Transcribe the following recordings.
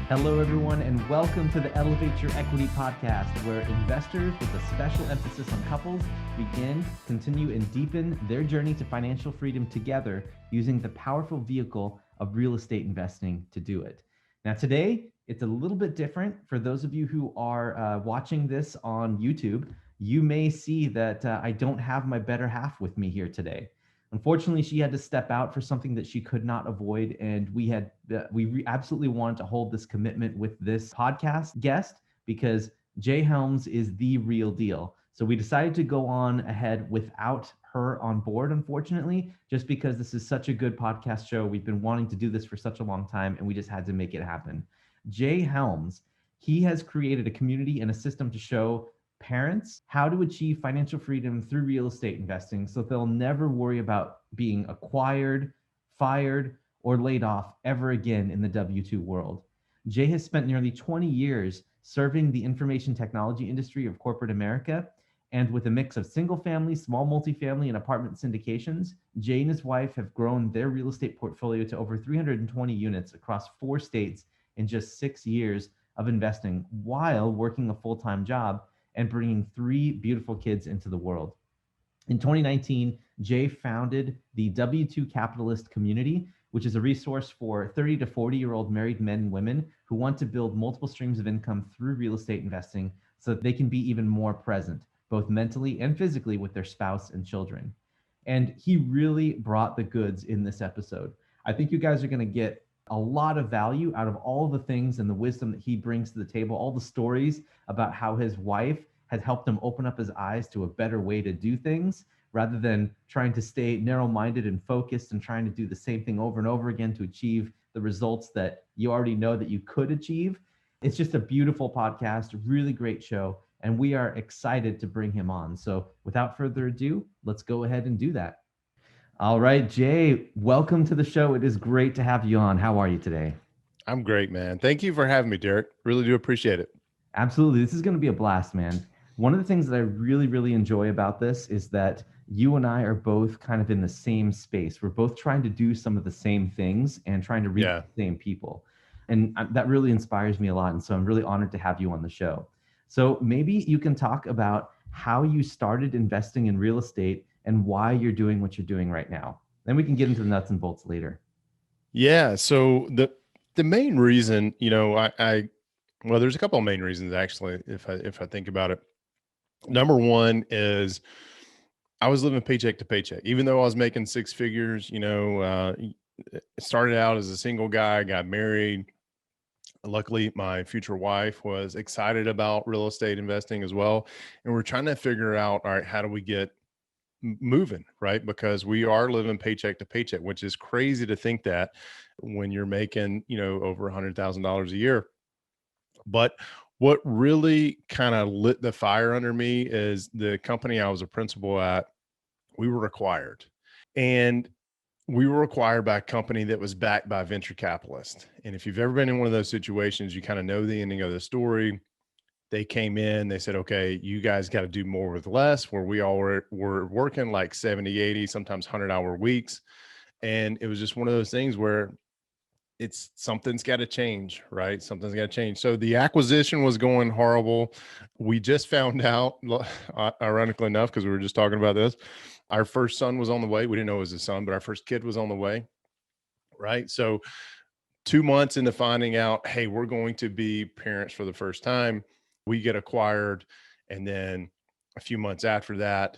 Hello, everyone, and welcome to the Elevate Your Equity podcast, where investors with a special emphasis on couples begin, continue, and deepen their journey to financial freedom together using the powerful vehicle of real estate investing to do it. Now, today, it's a little bit different. For those of you who are watching this on YouTube, you may see that I don't have my better half with me here today. Unfortunately, she had to step out for something that she could not avoid, and we absolutely wanted to hold this commitment with this podcast guest because Jay Helms is the real deal. So we decided to go on ahead without her on board, unfortunately, just because this is such a good podcast show. We've been wanting to do this for such a long time, and we just had to make it happen. Jay Helms, he has created a community and a system to show parents how to achieve financial freedom through real estate investing so they'll never worry about being acquired, fired, or laid off ever again in the W-2 world. Jay has spent nearly 20 years serving the information technology industry of corporate America. And with a mix of single family, small multifamily, and apartment syndications, Jay and his wife have grown their real estate portfolio to over 320 units across 4 states in just 6 years of investing while working a full-time job and bringing 3 beautiful kids into the world. In 2019, Jay founded the W-2 Capitalist Community, which is a resource for 30 to 40-year-old married men and women who want to build multiple streams of income through real estate investing so that they can be even more present, both mentally and physically, with their spouse and children. And he really brought the goods in this episode. I think you guys are going to get a lot of value out of all the things and the wisdom that he brings to the table, all the stories about how his wife has helped him open up his eyes to a better way to do things rather than trying to stay narrow-minded and focused and trying to do the same thing over and over again to achieve the results that you already know that you could achieve. It's just a beautiful podcast, really great show, and we are excited to bring him on. So without further ado, let's go ahead and do that. All right, Jay, welcome to the show. It is great to have you on. How are you today? I'm great, man. Thank you for having me, Derek. Really do appreciate it. Absolutely. This is going to be a blast, man. One of the things that I really, really enjoy about this is that you and I are both kind of in the same space. We're both trying to do some of the same things and trying to reach Yeah. the same people. And that really inspires me a lot. And so I'm really honored to have you on the show. So maybe you can talk about how you started investing in real estate and why you're doing what you're doing right now. Then we can get into the nuts and bolts later. Yeah. So the main reason, well, there's a couple of main reasons actually, if I think about it. Number one is I was living paycheck to paycheck, even though I was making 6 figures. Started out as a single guy, got married. Luckily, my future wife was excited about real estate investing as well, and we're trying to figure out, all right, how do we get moving, right? Because we are living paycheck to paycheck, which is crazy to think that when you're making, over $100,000 a year. But what really kind of lit the fire under me is the company I was a principal at. We were acquired, and we were acquired by a company that was backed by venture capitalists. And if you've ever been in one of those situations, you kind of know the ending of the story. They came in, they said, okay, you guys got to do more with less, where we all were working like 70, 80, sometimes 100-hour weeks. And it was just one of those things where something's got to change, right? Something's got to change. So the acquisition was going horrible. We just found out, ironically enough, because we were just talking about this, our first son was on the way. We didn't know it was a son, but our first kid was on the way, right? So 2 months into finding out, hey, we're going to be parents for the first time, we get acquired. And then a few months after that,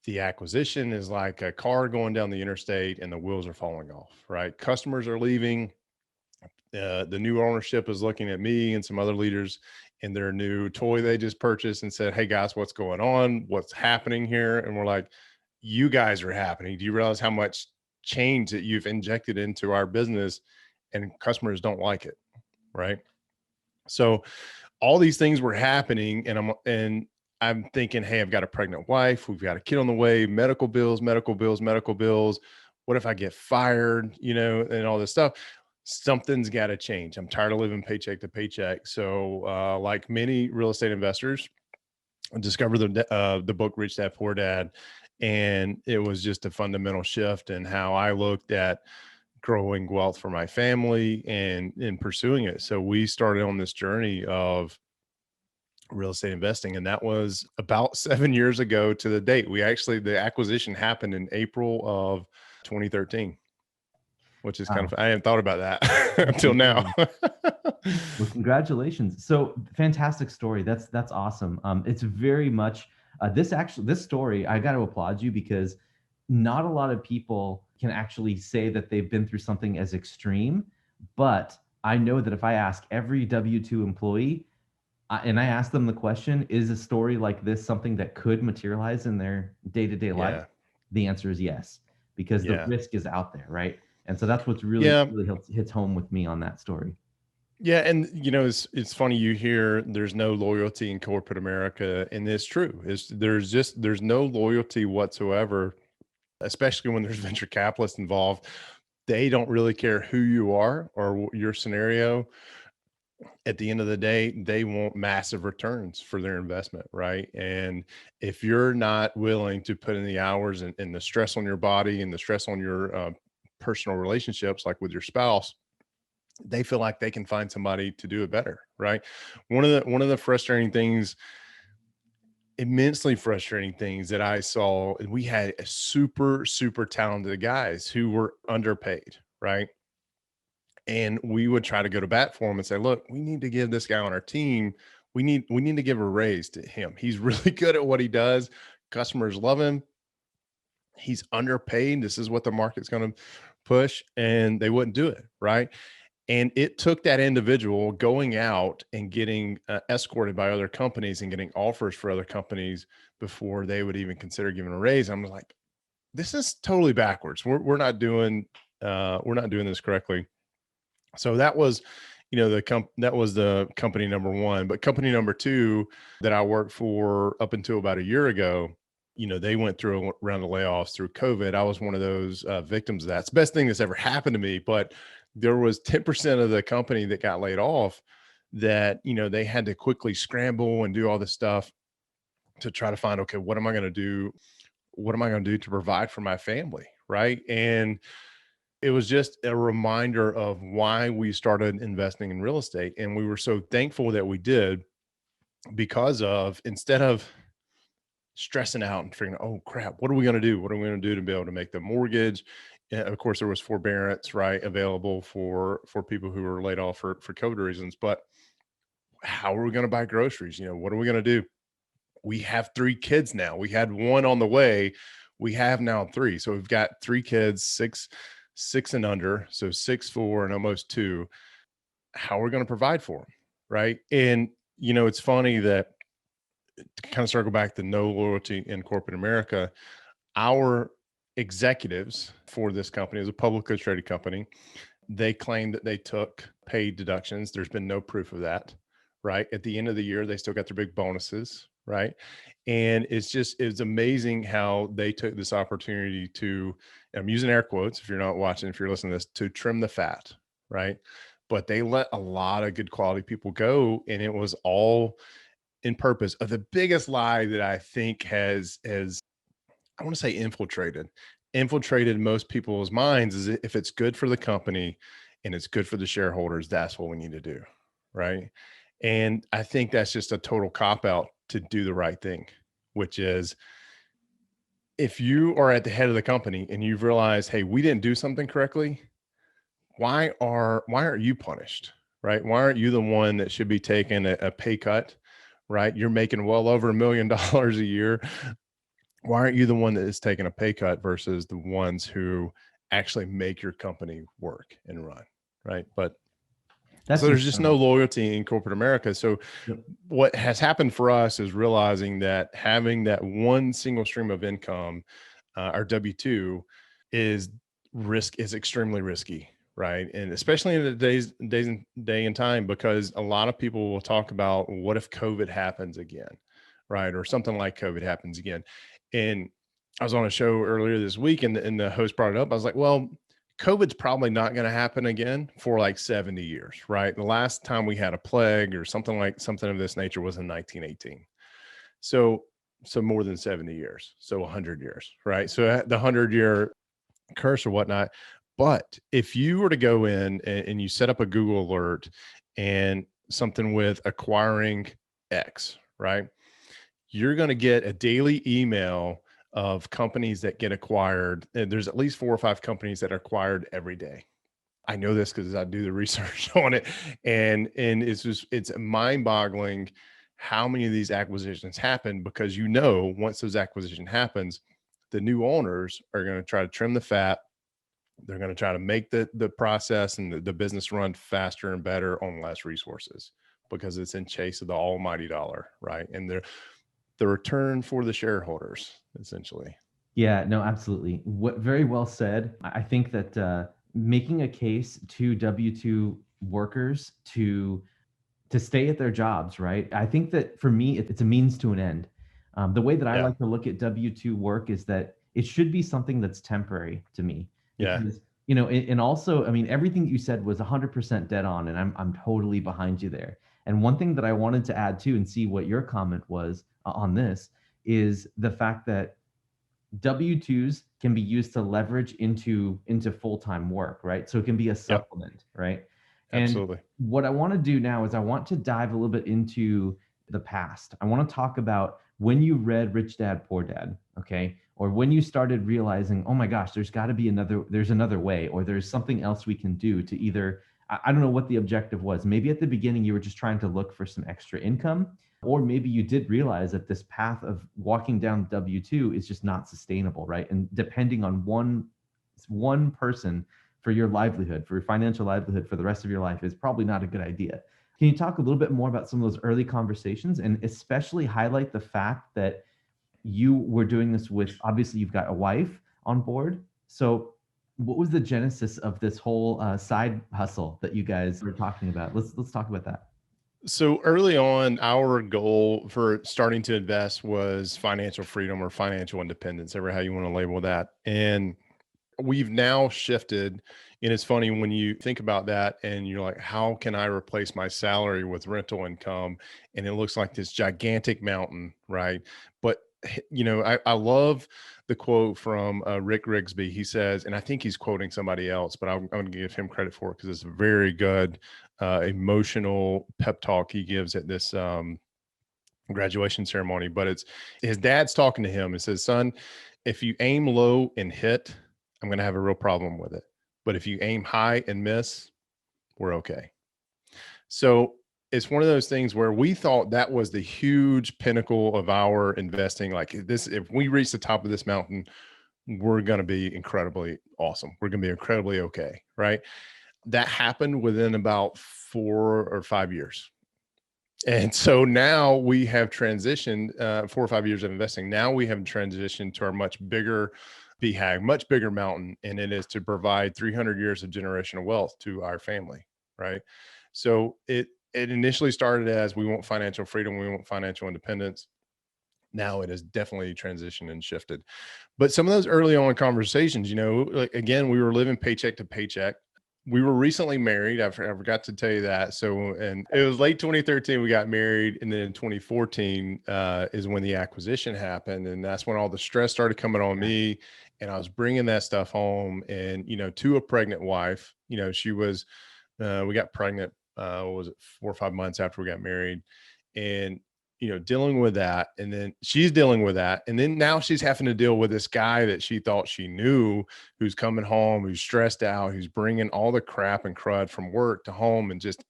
the acquisition is like a car going down the interstate and the wheels are falling off, right? Customers are leaving. The new ownership is looking at me and some other leaders in their new toy they just purchased and said, hey guys, what's going on? What's happening here? And we're like, you guys are happening. Do you realize how much change that you've injected into our business? And customers don't like it, right? So all these things were happening, and I'm thinking, hey, I've got a pregnant wife, we've got a kid on the way, medical bills, medical bills, medical bills. What if I get fired, and all this stuff? Something's got to change. I'm tired of living paycheck to paycheck. So like many real estate investors, I discovered the book Rich Dad Poor Dad, and it was just a fundamental shift in how I looked at growing wealth for my family and in pursuing it. So we started on this journey of real estate investing, and that was about 7 years ago to the date. The acquisition happened in April of 2013, which is kind Wow. of, I hadn't thought about that until now. Yeah. Well, congratulations. So fantastic story. That's awesome. It's very much this story, I got to applaud you because not a lot of people can actually say that they've been through something as extreme. But I know that if I ask every W-2 employee, and I ask them the question, is a story like this something that could materialize in their day-to-day life? Yeah. The answer is yes, because the Yeah. risk is out there, right? And so that's what's really, Yeah. really hits home with me on that story. Yeah, and it's funny, you hear there's no loyalty in corporate America, and it's true. There's no loyalty whatsoever, especially when there's venture capitalists involved. They don't really care who you are or your scenario. At the end of the day, they want massive returns for their investment, right? And if you're not willing to put in the hours and the stress on your body and the stress on your personal relationships, like with your spouse, they feel like they can find somebody to do it better, right? One of the frustrating things, immensely frustrating things that I saw, and we had a super talented guys who were underpaid, right? And we would try to go to bat for him and say, look, we need to give this guy on our team, we need to give a raise to him. He's really good at what he does. Customers love him. He's underpaid. This is what the market's going to push. And they wouldn't do it, right? And it took that individual going out and getting escorted by other companies and getting offers for other companies before they would even consider giving a raise. I'm like, this is totally backwards. We're not doing this correctly. So that was, that was the company number one. But company number two that I worked for up until about a year ago, they went through a round of layoffs through COVID. I was one of those victims of that. It's the best thing that's ever happened to me. But there was 10% of the company that got laid off that, they had to quickly scramble and do all this stuff to try to find, okay, what am I going to do? What am I going to do to provide for my family? Right. And it was just a reminder of why we started investing in real estate. And we were so thankful that we did, because of, instead of stressing out and figuring, oh crap, what are we going to do? What are we going to do to be able to make the mortgage? And of course, there was forbearance, right, available for people who were laid off for COVID reasons. But how are we going to buy groceries? What are we going to do? We have 3 kids now. We had one on the way. We have now 3. So we've got 3 kids, six and under. So 6, 4, and almost 2. How are we going to provide for them? Right. And, it's funny that, to kind of circle back to no loyalty in corporate America, our executives for this company is a publicly traded company. They claim that they took paid deductions. There's been no proof of that, right? At the end of the year, they still got their big bonuses, right? And it's amazing how they took this opportunity to, I'm using air quotes if you're not watching, if you're listening to this, to trim the fat, right? But they let a lot of good quality people go, and it was all in purpose of the biggest lie that I think has I want to say infiltrated most people's minds, is if it's good for the company and it's good for the shareholders, that's what we need to do, right? And I think that's just a total cop out to do the right thing, which is, if you are at the head of the company and you've realized, hey, we didn't do something correctly, why aren't you punished, right? Why aren't you the one that should be taking a pay cut, right? You're making well over $1 million a year. Why aren't you the one that is taking a pay cut versus the ones who actually make your company work and run, right? But That's so there's just no incredible. loyalty in corporate America. So Yep. what has happened for us is realizing that having that one single stream of income, our W-2, is extremely risky, right? And especially in the day and time, because a lot of people will talk about, what if COVID happens again, right? Or something like COVID happens again. And I was on a show earlier this week, and the host brought it up. I was like, well, COVID's probably not going to happen again for like 70 years, right? The last time we had a plague or something of this nature was in 1918. So more than 70 years. So 100 years, right? So the 100-year curse or whatnot. But if you were to go in and you set up a Google alert and something with acquiring X, right? You're going to get a daily email of companies that get acquired. And there's at least 4 or 5 companies that are acquired every day. I know this because I do the research on it, and it's mind boggling how many of these acquisitions happen, because once those acquisition happens, the new owners are going to try to trim the fat. They're going to try to make the process and the business run faster and better on less resources, because it's in chase of the almighty dollar, right? And they're the return for the shareholders, essentially. Yeah, no, absolutely. What very well said. I think that making a case to W-2 workers to stay at their jobs, right? I think that for me, it's a means to an end. The way that I Yeah. like to look at W-2 work is that it should be something that's temporary to me, Yeah. because and also, I mean, everything that you said was 100% dead on, and I'm totally behind you there. And one thing that I wanted to add too, and see what your comment was on this, is the fact that W-2s can be used to leverage into full-time work, right? So it can be a Yep. supplement, right? And Absolutely. what I want to do now is I want to dive a little bit into the past. I want to talk about when you read Rich Dad Poor Dad, okay? Or when you started realizing, oh my gosh, there's another way, or there's something else we can do to either, I don't know what the objective was. Maybe at the beginning you were just trying to look for some extra income, or maybe you did realize that this path of walking down W-2 is just not sustainable, right? And depending on one person for your livelihood, for your financial livelihood for the rest of your life, is probably not a good idea. Can you talk a little bit more about some of those early conversations, and especially highlight the fact that you were doing this with, obviously you've got a wife on board. So what was the genesis of this whole side hustle that you guys were talking about? Let's talk about that. So early on, our goal for starting to invest was financial freedom or financial independence, ever how you want to label that. And we've now shifted. And it's funny when you think about that and you're like, how can I replace my salary with rental income? And it looks like this gigantic mountain, right? But I love the quote from Rick Rigsby. He says, and I think he's quoting somebody else, but I'm going to give him credit for it because it's a very good emotional pep talk he gives at this graduation ceremony. But it's his dad's talking to him and says, son, if you aim low and hit, I'm going to have a real problem with it. But if you aim high and miss, we're okay. So it's one of those things where we thought that was the huge pinnacle of our investing. Like this, if we reach the top of this mountain, we're going to be incredibly awesome. We're going to be incredibly okay. Right. That happened within about 4 or 5 years. And so now we have transitioned 4 or 5 years of investing. Now we have transitioned to our much bigger BHAG, much bigger mountain, and it is to provide 300 years of generational wealth to our family, right? So it initially started as we want financial freedom, we want financial independence. Now it has definitely transitioned and shifted. But some of those early on conversations, like again, we were living paycheck to paycheck. We were recently married. I forgot to tell you that. So, and it was late 2013, we got married. And then in 2014 is when the acquisition happened. And that's when all the stress started coming on me. And I was bringing that stuff home and, to a pregnant wife, she was, we got pregnant, what was it, 4 or 5 months after we got married. And dealing with that, and then she's dealing with that, and then now she's having to deal with this guy that she thought she knew, who's coming home, who's stressed out, who's bringing all the crap and crud from work to home, and just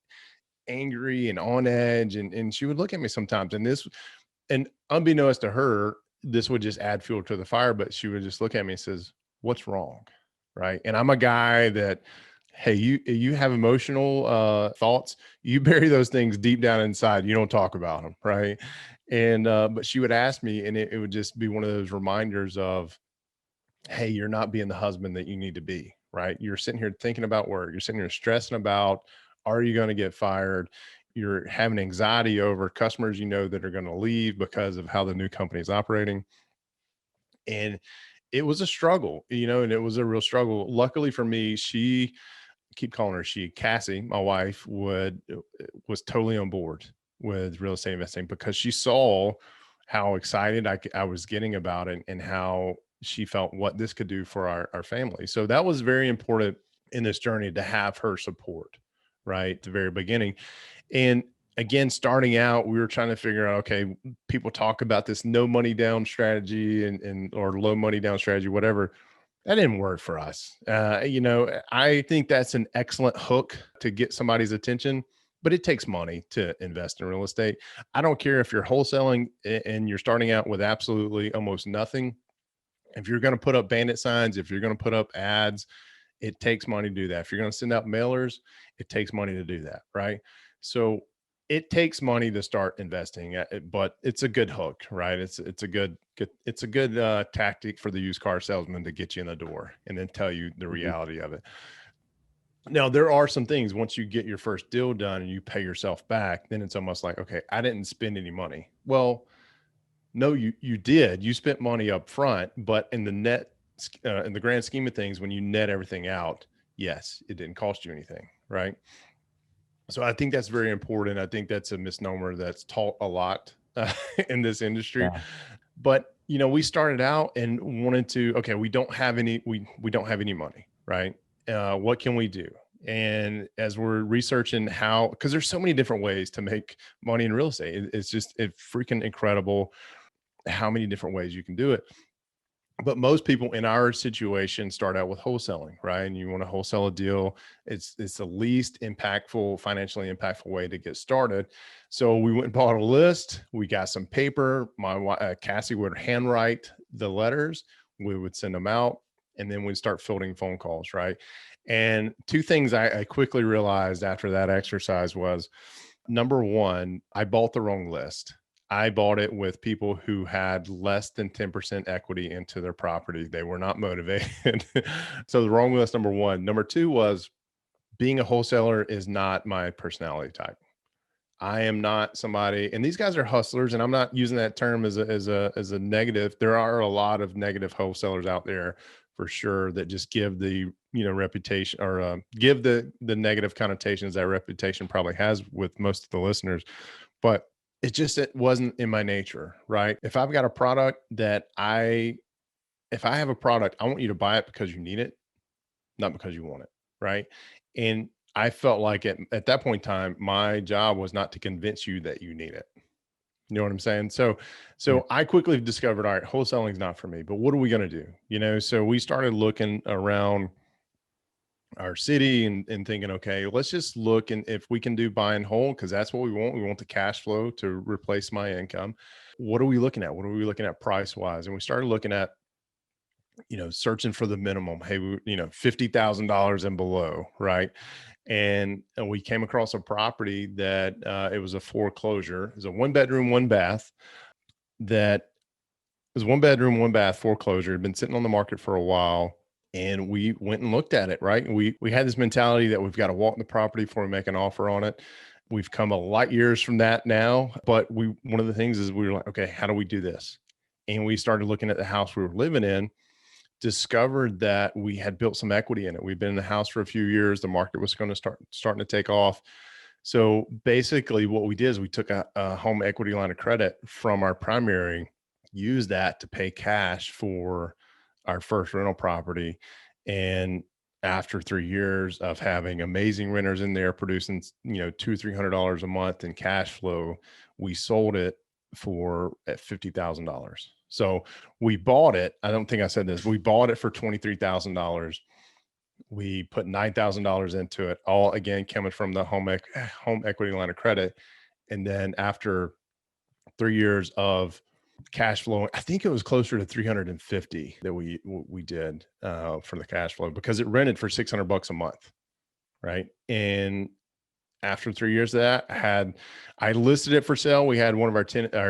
angry and on edge. And she would look at me sometimes, and unbeknownst to her, this would just add fuel to the fire. But she would just look at me and says, "What's wrong?" Right? And I'm a guy that, hey, you have emotional thoughts, you bury those things deep down inside, you don't talk about them, right? And but she would ask me, and it would just be one of those reminders of, hey, you're not being the husband that you need to be, right? You're sitting here thinking about work, you're sitting here stressing about, are you going to get fired? You're having anxiety over customers that are going to leave because of how the new company is operating. And it was a struggle, and it was a real struggle. Luckily for me, keep calling her Cassie, my wife, was totally on board with real estate investing, because she saw how excited I was getting about it, and how she felt what this could do for our family. So that was very important in this journey to have her support, right? At the very beginning. And again, starting out, we were trying to figure out, okay, people talk about this no money down strategy and or low money down strategy, whatever. That didn't work for us. I think that's an excellent hook to get somebody's attention, but it takes money to invest in real estate. I don't care if you're wholesaling and you're starting out with absolutely almost nothing. If you're going to put up bandit signs, if you're going to put up ads, it takes money to do that. If you're going to send out mailers, it takes money to do that, right? So it takes money to start investing, but it's a good hook, right? It's a good tactic for the used car salesman to get you in the door and then tell you the reality of it. Now, there are some things once you get your first deal done and you pay yourself back, then it's almost like, okay, I didn't spend any money. Well, no, you did. You spent money up front, but in the grand scheme of things, when you net everything out, yes, it didn't cost you anything, right? So I think that's very important. I think that's a misnomer that's taught a lot in this industry. Yeah. But we started out and wanted to, okay, we don't have any money, right? What can we do? And as we're researching how, because there's so many different ways to make money in real estate, it's freaking incredible how many different ways you can do it. But most people in our situation start out with wholesaling, right? And you want to wholesale a deal. It's the least impactful, financially impactful way to get started. So we went and bought a list. We got some paper. Cassie would handwrite the letters. We would send them out, and then we'd start fielding phone calls, right? And two things I quickly realized after that exercise was, number one, I bought the wrong list. I bought it with people who had less than 10% equity into their property. They were not motivated. So the wrong list, number one. Number two was, being a wholesaler is not my personality type. I am not somebody, and these guys are hustlers, and I'm not using that term as a negative. There are a lot of negative wholesalers out there for sure that just give the reputation, or give the negative connotations that reputation probably has with most of the listeners. But it wasn't in my nature, right? If I've got a product if I have a product, I want you to buy it because you need it, not because you want it, right? And I felt like at that point in time, my job was not to convince you that you need it. You know what I'm saying? So Yeah. I quickly discovered, all right, wholesaling is not for me, but what are we going to do? So we started looking around our city and thinking, okay, let's just look and if we can do buy and hold, because that's what we want. We want the cash flow to replace my income. What are we looking at? What are we looking at price wise? And we started looking at, searching for the minimum. Hey, $50,000 and below, right? And we came across a property that it was a foreclosure. It was a 1-bedroom, 1-bath that was 1-bedroom, 1-bath foreclosure. Had been sitting on the market for a while. And we went and looked at it, right? We had this mentality that we've got to walk the property before we make an offer on it. We've come a light years from that now, but one of the things is we were like, okay, how do we do this? And we started looking at the house we were living in, discovered that we had built some equity in it. We've been in the house for a few years. The market was going to starting to take off. So basically what we did is we took a home equity line of credit from our primary, used that to pay cash for our first rental property. And after 3 years of having amazing renters in there producing, $200-300 a month in cash flow, we sold it for at $50,000. So we bought it. I don't think I said this. We bought it for $23,000. We put $9,000 into it, all again coming from the home equity line of credit. And then after 3 years of cash flow, I think it was closer to 350 that we did for the cash flow, because it rented for $600 a month, right? And after 3 years of that, I listed it for sale. We had one of our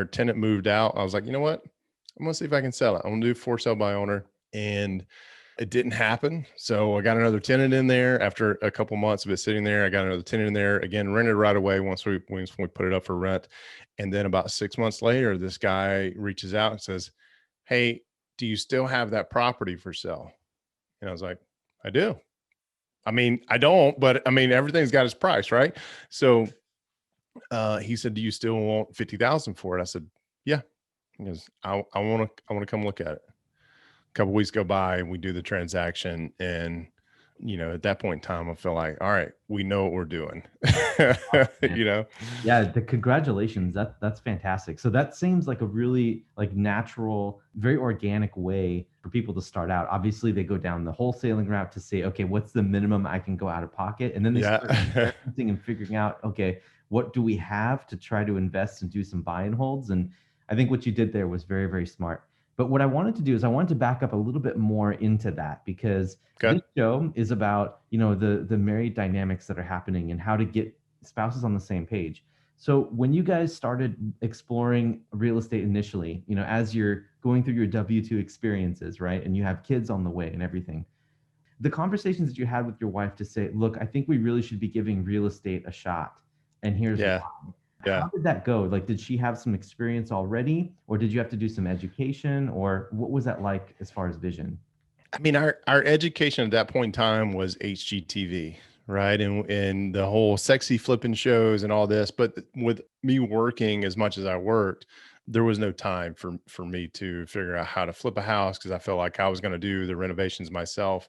tenant moved out. I was like, you know what? I'm gonna see if I can sell it. I'm gonna do for sale by owner, and it didn't happen. So I got another tenant in there after a couple months of it sitting there. I got another tenant in there again, rented right away once we put it up for rent. And then about 6 months later, this guy reaches out and says, "Hey, do you still have that property for sale?" And I was like, "I do." I mean, I don't, but I mean, everything's got its price, right? So he said, "Do you still want 50,000 for it?" I said, "Yeah." He goes, I want to come look at it." couple weeks go by and we do the transaction, and at that point in time, I feel like, all right, we know what we're doing. Man. you know Yeah, the congratulations. That's fantastic. So that seems like a really like natural, very organic way for people to start out. Obviously, they go down the wholesaling route to say, okay, what's the minimum I can go out of pocket? And then they start yeah. experimenting and figuring out, okay, what do we have to try to invest and do some buy and holds? And I think what you did there was very, very smart. But what I wanted to do is I wanted to back up a little bit more into that because Okay. this show is about, the married dynamics that are happening and how to get spouses on the same page. So when you guys started exploring real estate initially, as you're going through your W-2 experiences, right? And you have kids on the way and everything, the conversations that you had with your wife to say, look, I think we really should be giving real estate a shot. And here's Yeah. why. Yeah. How did that go? Like, did she have some experience already, or did you have to do some education, or what was that like as far as vision? I mean, our education at that point in time was HGTV, right? And the whole sexy flipping shows and all this. But with me working as much as I worked, there was no time for me to figure out how to flip a house because I felt like I was going to do the renovations myself.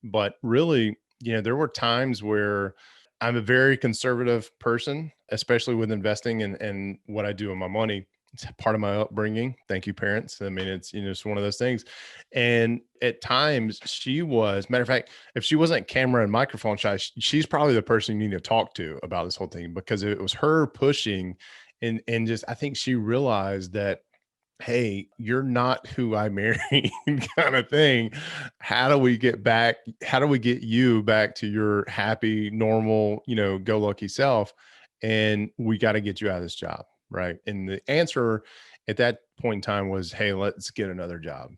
But really, there were times where I'm a very conservative person, especially with investing and what I do with my money. It's part of my upbringing. Thank you, parents. I mean, it's one of those things. And at times, she was, matter of fact, if she wasn't camera and microphone shy, she's probably the person you need to talk to about this whole thing because it was her pushing, and just I think she realized that, hey, you're not who I married, kind of thing. How do we get back? How do we get you back to your happy, normal, go lucky self? And we got to get you out of this job. Right. And the answer at that point in time was, hey, let's get another job.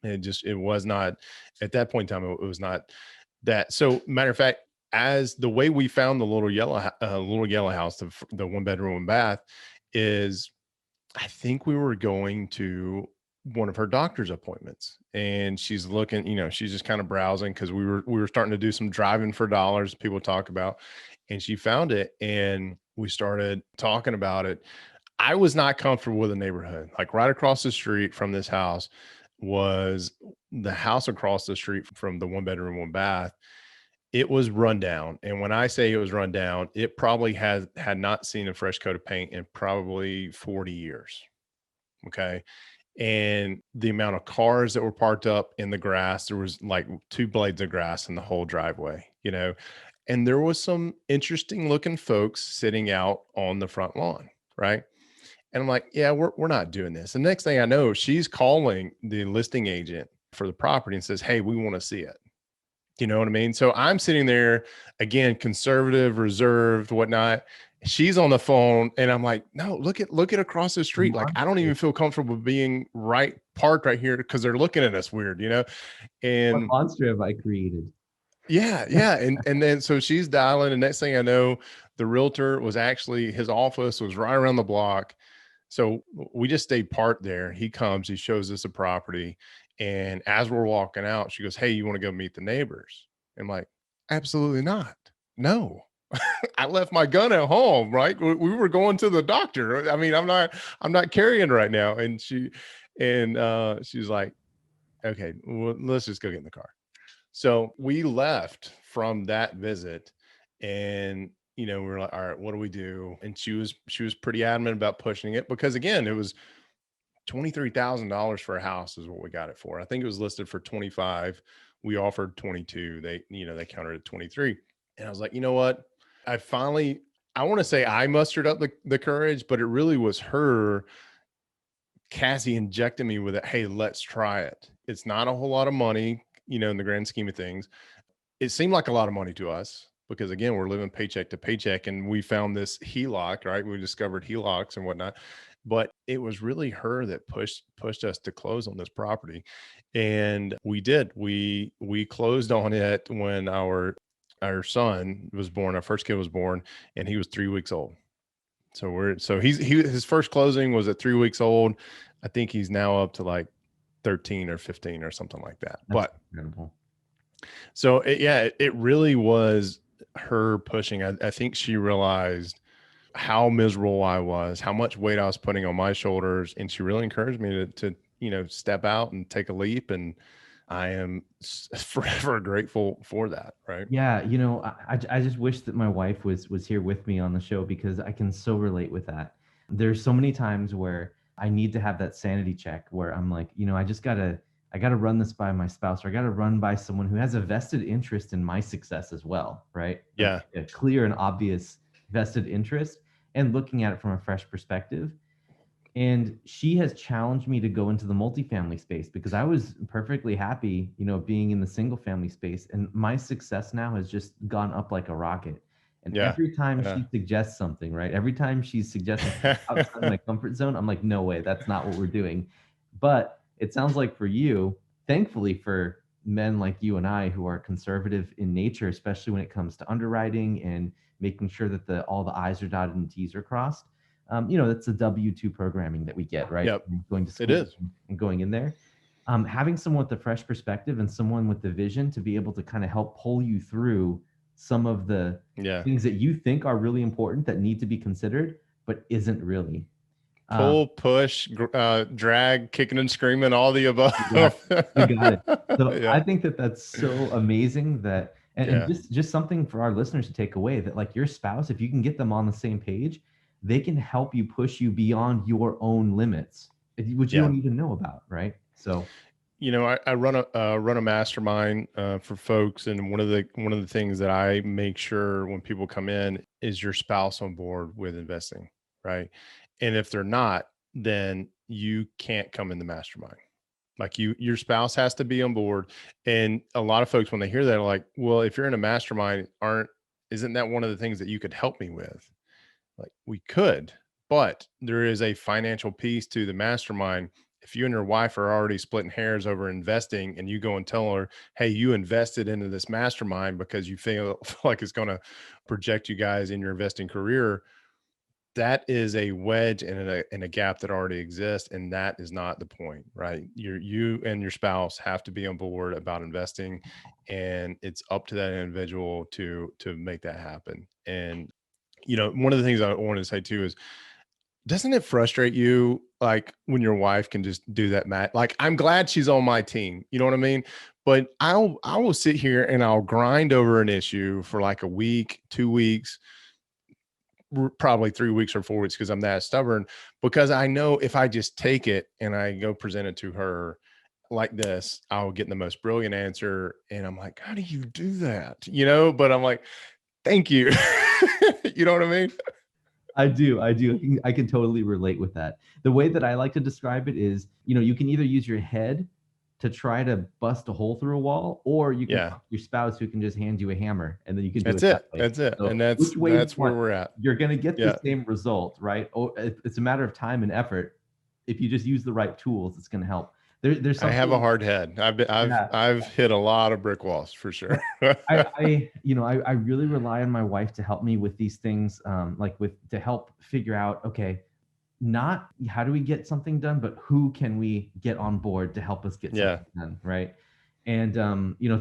It was not at that point in time, it was not that. So matter of fact, as the way we found the little yellow house, the one bedroom and bath is, I think we were going to one of her doctor's appointments, and she's looking, she's just kind of browsing because we were starting to do some driving for dollars people talk about, and she found it and we started talking about it. I was not comfortable with the neighborhood. Like right across the street from this house was the house across the street from the one bedroom, one bath. It was run down. And when I say it was run down, it probably had not seen a fresh coat of paint in probably 40 years. Okay. And the amount of cars that were parked up in the grass, there was like two blades of grass in the whole driveway. And there was some interesting looking folks sitting out on the front lawn. Right. And I'm like, yeah, we're not doing this. The next thing I know, she's calling the listing agent for the property and says, hey, we want to see it. You know what I mean? So I'm sitting there again, conservative, reserved, whatnot. She's on the phone and I'm like, no, look at across the street. Like, I don't even feel comfortable being parked right here because they're looking at us weird. What And monster have I created? yeah. And then so she's dialing, and next thing I know, the realtor was actually, his office was right around the block. So we just stayed parked there. He comes, he shows us a property. And as we're walking out, she goes, hey, you want to go meet the neighbors? I'm like, absolutely not. No, I left my gun at home, right? We were going to the doctor. I mean, I'm not carrying right now. And she's like, okay, well, let's just go get in the car. So we left from that visit, and we were like, all right, what do we do? And she was pretty adamant about pushing it because again, it was $23,000 for a house is what we got it for. I think it was listed for 25. We offered 22. They countered at 23. And I was like, you know what? I finally, I want to say I mustered up the courage, but it really was her, Cassie, injected me with it. Hey, let's try it. It's not a whole lot of money, in the grand scheme of things. It seemed like a lot of money to us because again, we're living paycheck to paycheck, and we found this HELOC, right? We discovered HELOCs and whatnot, but it was really her that pushed us to close on this property. And we did, we closed on it when our son was born. Our first kid was born, and he was 3 weeks old. So his first closing was at 3 weeks old. I think he's now up to like 13 or 15 or something like that. That's But incredible. so it really was her pushing. I think she realized how miserable I was, how much weight I was putting on my shoulders, and she really encouraged me step out and take a leap. And I am forever grateful for that. Right. Yeah, I just wish that my wife was here with me on the show because I can so relate with that. There's so many times where I need to have that sanity check where I'm like, I gotta run this by my spouse, or I gotta run by someone who has a vested interest in my success as well, right? Like Yeah. a clear and obvious vested interest, and looking at it from a fresh perspective. And she has challenged me to go into the multifamily space because I was perfectly happy, being in the single family space. And my success now has just gone up like a rocket. And Yeah. every time Yeah. she suggests something, right? Every time she's suggesting something outside my comfort zone, I'm like, no way, that's not what we're doing. But it sounds like for you, thankfully for men like you and I who are conservative in nature, especially when it comes to underwriting and making sure that all the I's are dotted and T's are crossed, that's the W-2 programming that we get, right? Yep. From going to It school is. and going in there. Having someone with a fresh perspective and someone with the vision to be able to kind of help pull you through some of the Yeah. things that you think are really important that need to be considered, but isn't really. Pull, push, drag, kicking and screaming, all the above. You got it. You got it. So Yeah. I think that that's so amazing that, and Yeah. just something for our listeners to take away, that like your spouse, if you can get them on the same page, they can help you push you beyond your own limits, which you Yeah. don't even know about, right? So I run a mastermind for folks, and one of the things that I make sure when people come in is your spouse on board with investing, right? And if they're not, then you can't come in the mastermind. Like your spouse has to be on board. And a lot of folks, when they hear that, are like, well, if you're in a mastermind, isn't that one of the things that you could help me with? Like, we could, but there is a financial piece to the mastermind. If you and your wife are already splitting hairs over investing, and you go and tell her, hey, you invested into this mastermind because you feel like it's going to project you guys in your investing career, that is a wedge in a gap that already exists. And that is not the point, right? You and your spouse have to be on board about investing, and it's up to that individual to make that happen. And one of the things I wanted to say too is, doesn't it frustrate you, like, when your wife can just do that, Matt? Like, I'm glad she's on my team. You know what I mean? But I will sit here and I'll grind over an issue for like a week, 2 weeks, probably 3 weeks or 4 weeks, because I'm that stubborn. Because I know if I just take it and I go present it to her like this, I'll get the most brilliant answer. And I'm like, how do you do that? But I'm like, thank you. You know what I mean? I do. I can totally relate with that. The way that I like to describe it is, you can either use your head to try to bust a hole through a wall, or you can Yeah. talk to your spouse who can just hand you a hammer, and then you can do That's it that it. way. That's it. So And that's which way you that's where want, we're at. you're going to get the Yeah. same result, right? Oh, it's a matter of time and effort. If you just use the right tools, it's going to help. There's I have a something. hard head. Yeah. I've hit a lot of brick walls for sure. I really rely on my wife to help me with these things, to help figure out, okay, not how do we get something done, but who can we get on board to help us get Yeah. something done, right? And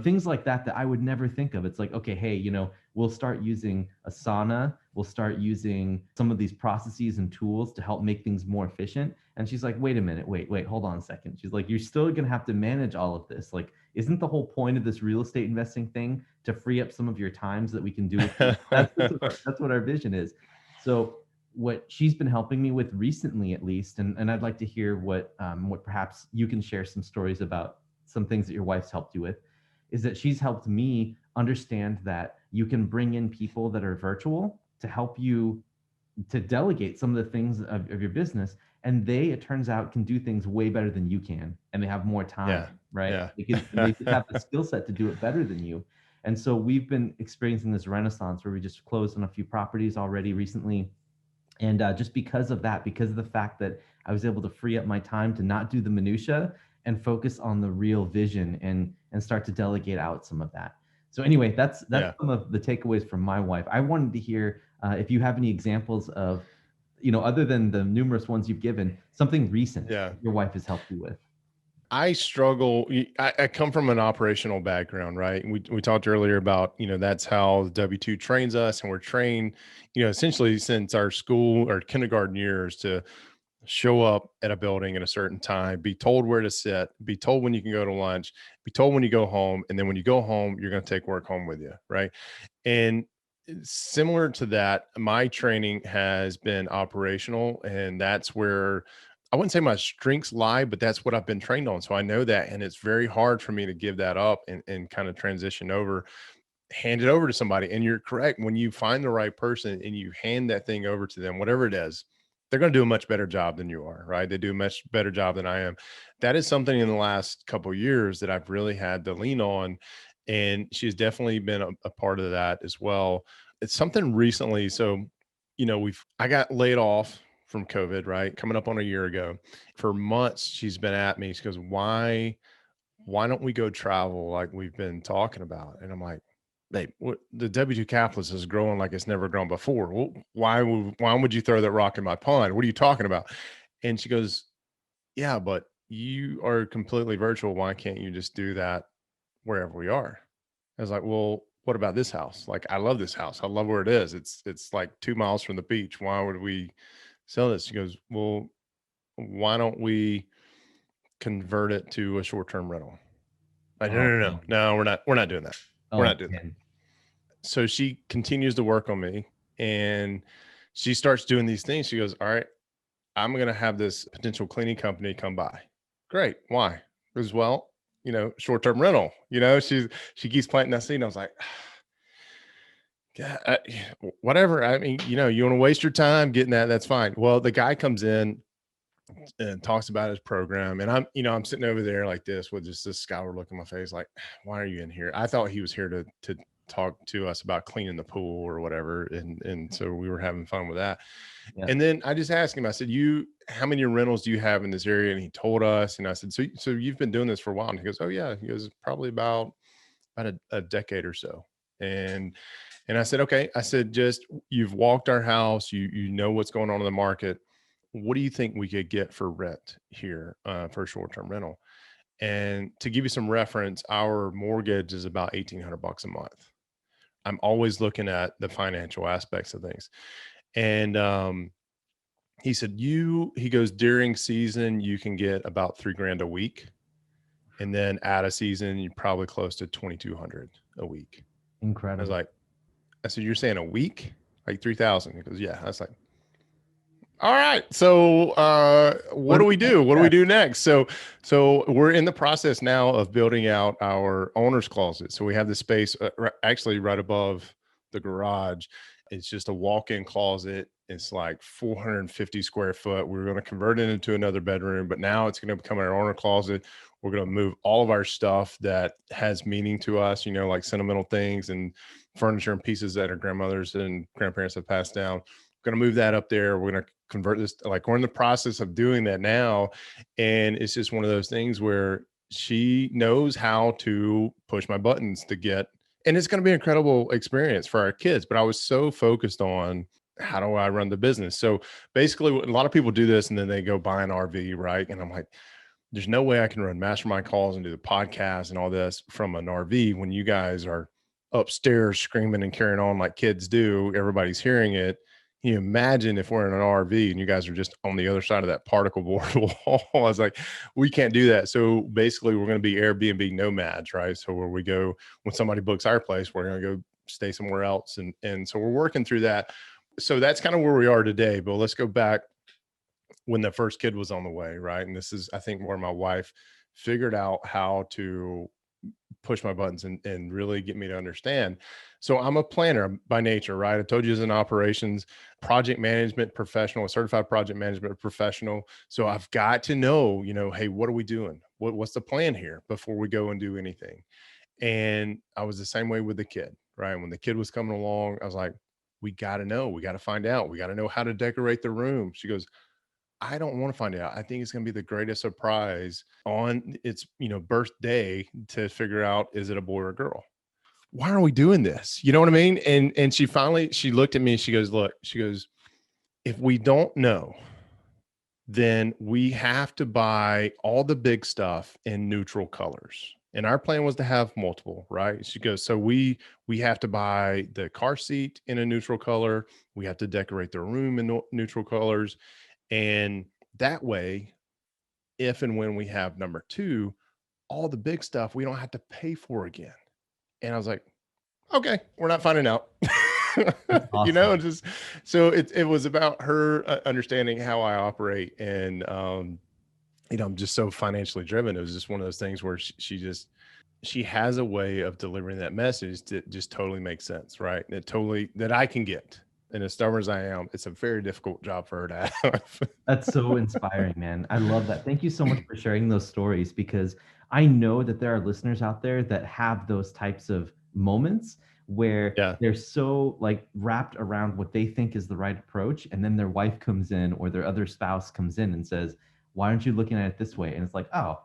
things like that I would never think of. It's like, okay, hey, we'll start using Asana, we'll start using some of these processes and tools to help make things more efficient. And she's like, wait a minute, wait, hold on a second. She's like, you're still gonna have to manage all of this. Like, isn't the whole point of this real estate investing thing to free up some of your times that we can do with you? That's what our vision is. So what she's been helping me with recently, at least, and I'd like to hear what perhaps you can share some stories about some things that your wife's helped you with, is that she's helped me understand that you can bring in people that are virtual to help you to delegate some of the things of your business, and it turns out, can do things way better than you can, and they have more time, Yeah. right? Yeah. And they just have the skill set to do it better than you. And so we've been experiencing this renaissance where we just closed on a few properties already recently. And just because of that, because of the fact that I was able to free up my time to not do the minutia and focus on the real vision, and start to delegate out some of that. So anyway, that's Yeah. some of the takeaways from my wife. I wanted to hear if you have any examples of, other than the numerous ones you've given, something recent Yeah. your wife has helped you with. I struggle. I come from an operational background, right? We talked earlier about, that's how the W-2 trains us, and we're trained, essentially since our school or kindergarten years to show up at a building at a certain time, be told where to sit, be told when you can go to lunch, be told when you go home. And then when you go home, you're going to take work home with you. Right. And similar to that, my training has been operational. And that's where I wouldn't say my strengths lie, but that's what I've been trained on. So I know that. And it's very hard for me to give that up and kind of transition over, hand it over to somebody. And you're correct. When you find the right person and you hand that thing over to them, whatever it is, they're going to do a much better job than you are, right? They do a much better job than I am. That is something in the last couple of years that I've really had to lean on. And she's definitely been a part of that as well. It's something recently. So, I got laid off from COVID, right? Coming up on a year ago. For months, she's been at me. She goes, why don't we go travel like we've been talking about? And I'm like, babe, the W-2 capitalist is growing like it's never grown before. Well, why would you throw that rock in my pond? What are you talking about? And she goes, yeah, but you are completely virtual. Why can't you just do that wherever we are? I was like, well, what about this house? Like, I love this house. I love where it is. It's like 2 miles from the beach. Why would we sell this? She goes, well, why don't we convert it to a short-term rental? Like, Oh, no, we're not doing that. We're oh, not doing that. man. So she continues to work on me, and she starts doing these things. She goes, all right, I'm going to have this potential cleaning company come by. Great. Why? Because, well, short-term rental, she keeps planting that seed. And I was like, yeah, whatever. I mean, you want to waste your time getting that. That's fine. Well, the guy comes in and talks about his program. And I'm sitting over there like this with just this scour look on my face, like, why are you in here? I thought he was here to talk to us about cleaning the pool or whatever. And so we were having fun with that. Yeah. And then I just asked him, I said, how many rentals do you have in this area? And he told us, and I said, so you've been doing this for a while? And he goes, oh yeah. He goes, probably about a decade or so. And I said, okay. I said, just, you've walked our house. You know what's going on in the market. What do you think we could get for rent here for a short-term rental? And to give you some reference, our mortgage is about $1,800 a month. I'm always looking at the financial aspects of things. And he said, he goes, during season, you can get about $3,000 a week. And then out of season, you're probably close to 2,200 a week. Incredible. I said, you're saying a week? Like 3,000? He goes, yeah. I was like, all right. So what do we do? What do we do next? So we're in the process now of building out our owner's closet. So we have the space actually right above the garage. It's just a walk-in closet. It's like 450 square foot. We're going to convert it into another bedroom, but now it's going to become our owner closet. We're going to move all of our stuff that has meaning to us, like sentimental things and furniture and pieces that our grandmothers and grandparents have passed down. We're going to move that up there. We're going to convert this. Like, we're in the process of doing that now. And it's just one of those things where she knows how to push my buttons to get, and it's going to be an incredible experience for our kids. But I was so focused on, how do I run the business? So basically, a lot of people do this and then they go buy an RV, right? And I'm like, there's no way I can run mastermind calls and do the podcast and all this from an RV when you guys are upstairs screaming and carrying on like kids do. Everybody's hearing it. Can you imagine if we're in an RV and you guys are just on the other side of that particle board wall? I was like, we can't do that. So basically, we're going to be Airbnb nomads, right? So where we go, when somebody books our place, we're going to go stay somewhere else. And so we're working through that. So that's kind of where we are today. But let's go back when the first kid was on the way, right? And this is, I think, where my wife figured out how to push my buttons and really get me to understand. So I'm a planner by nature, right? I told you, as an operations project management professional, a certified project management professional. So I've got to know, hey, what are we doing? What's the plan here before we go and do anything? And I was the same way with the kid, right? When the kid was coming along, I was like, we got to know, we got to find out, we got to know how to decorate the room. She goes, I don't want to find out. I think it's going to be the greatest surprise on its, birthday, to figure out, is it a boy or a girl? Why are we doing this? You know what I mean? And she looked at me, she goes, look, she goes, if we don't know, then we have to buy all the big stuff in neutral colors. And our plan was to have multiple, right? She goes, so we have to buy the car seat in a neutral color. We have to decorate the room in neutral colors. And That way, if and when we have number two, all the big stuff we don't have to pay for again. And I was like, okay, we're not finding out. That's awesome. Just so it was about her understanding how I operate. And I'm just so financially driven. It was just one of those things where she has a way of delivering that message that just totally makes sense, right? That I can get. And as stubborn as I am, it's a very difficult job for her to have. That's so inspiring, man. I love that. Thank you so much for sharing those stories, because I know that there are listeners out there that have those types of moments where Yeah. they're so like wrapped around what they think is the right approach. And then their wife comes in or their other spouse comes in and says, "Why aren't you looking at it this way?" And it's like, "Oh,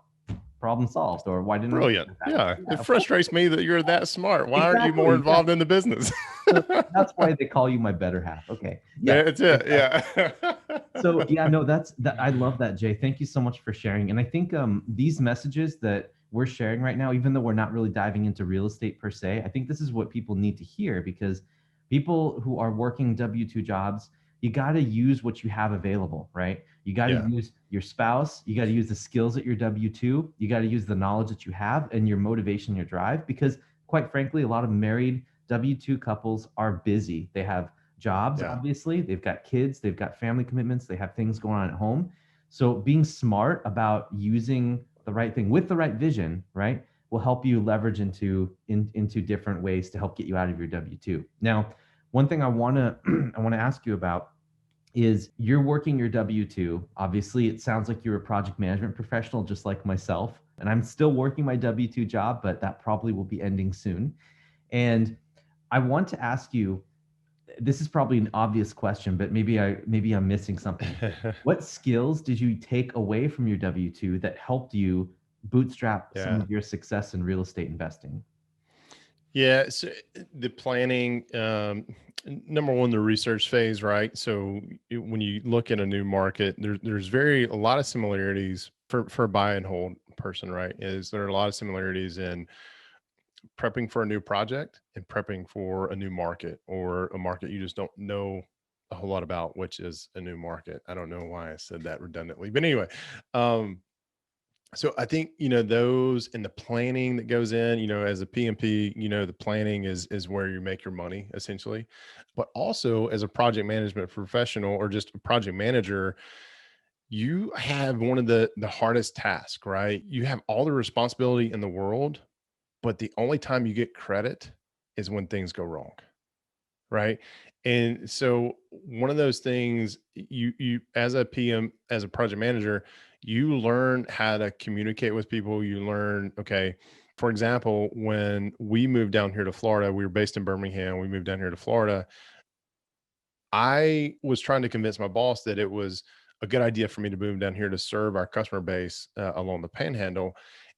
problem solved." Or, "Why didn't I look Brilliant. at it that way?" Yeah. Yeah, It of course. frustrates me that you're that smart. Why aren't you more Exactly. Yeah. involved in the business? So that's why they call you my better half. Okay. Yeah. That's it. Exactly. Yeah. So yeah, no, that's that. I love that, Jay. Thank you so much for sharing. And I think these messages that we're sharing right now, even though we're not really diving into real estate per se, I think this is what people need to hear, because people who are working W-2 jobs, you got to use what you have available, right? You got to Yeah. use your spouse, you got to use the skills at your W-2, you got to use the knowledge that you have and your motivation, your drive, because quite frankly, a lot of married W-2 couples are busy. They have jobs, Yeah. obviously. They've got kids, they've got family commitments, they have things going on at home. So being smart about using the right thing with the right vision, right, will help you leverage into different ways to help get you out of your W-2. Now, one thing I want to I want to ask you about is you're working your W-2. Obviously, it sounds like you're a project management professional just like myself, and I'm still working my W-2 job, but that probably will be ending soon. And I want to ask you, this is probably an obvious question, but maybe I'm missing something here. What skills did you take away from your W-2 that helped you bootstrap some Yeah. of your success in real estate investing? Yeah. So the planning, number one, the research phase, right? So when you look at a new market, there's a lot of similarities for a buy and hold person, right? There are a lot of similarities in prepping for a new project and prepping for a new market, or a market you just don't know a whole lot about, which is a new market. I don't know why I said that redundantly, but anyway, um, so I think, those and the planning that goes in, as a PMP, the planning is where you make your money essentially. But also as a project management professional or just a project manager, you have one of the hardest tasks, right? You have all the responsibility in the world, but the only time you get credit is when things go wrong, right? And so one of those things, you as a PM, as a project manager, you learn how to communicate with people. You learn, okay, for example, when we moved down here to Florida, we were based in Birmingham, we moved down here to Florida. I was trying to convince my boss that it was a good idea for me to move down here to serve our customer base along the panhandle.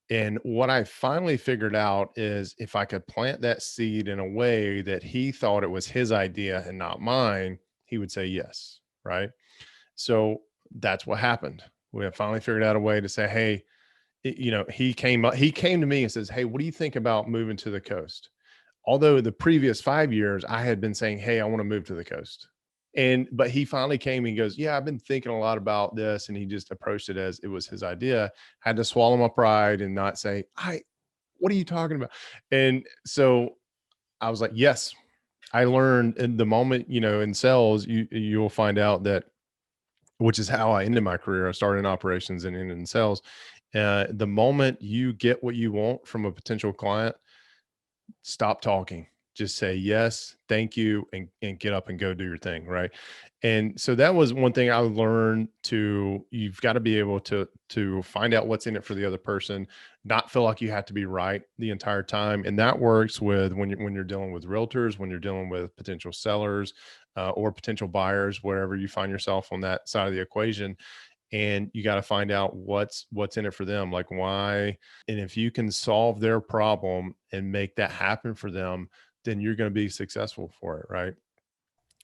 And what I finally figured out is if I could plant that seed in a way that he thought it was his idea and not mine, he would say yes. Right. So that's what happened. We have finally figured out a way to say, hey, he came to me and says, "Hey, what do you think about moving to the coast?" Although the previous 5 years I had been saying, "Hey, I want to move to the coast." But he finally came and goes, "Yeah, I've been thinking a lot about this." And he just approached it as it was his idea. Had to swallow my pride and not say, what are you talking about? And so I was like, yes, I learned in the moment, in sales, you'll find out that, which is how I ended my career. I started in operations and ended in sales. The moment you get what you want from a potential client, stop talking, just say yes, thank you, and get up and go do your thing, right? And so that was one thing I learned. You've got to be able to find out what's in it for the other person, not feel like you have to be right the entire time. And that works with when you're dealing with realtors, when you're dealing with potential sellers, or potential buyers, wherever you find yourself on that side of the equation. And you got to find out what's in it for them, like why. And if you can solve their problem and make that happen for them, then you're going to be successful for it, right?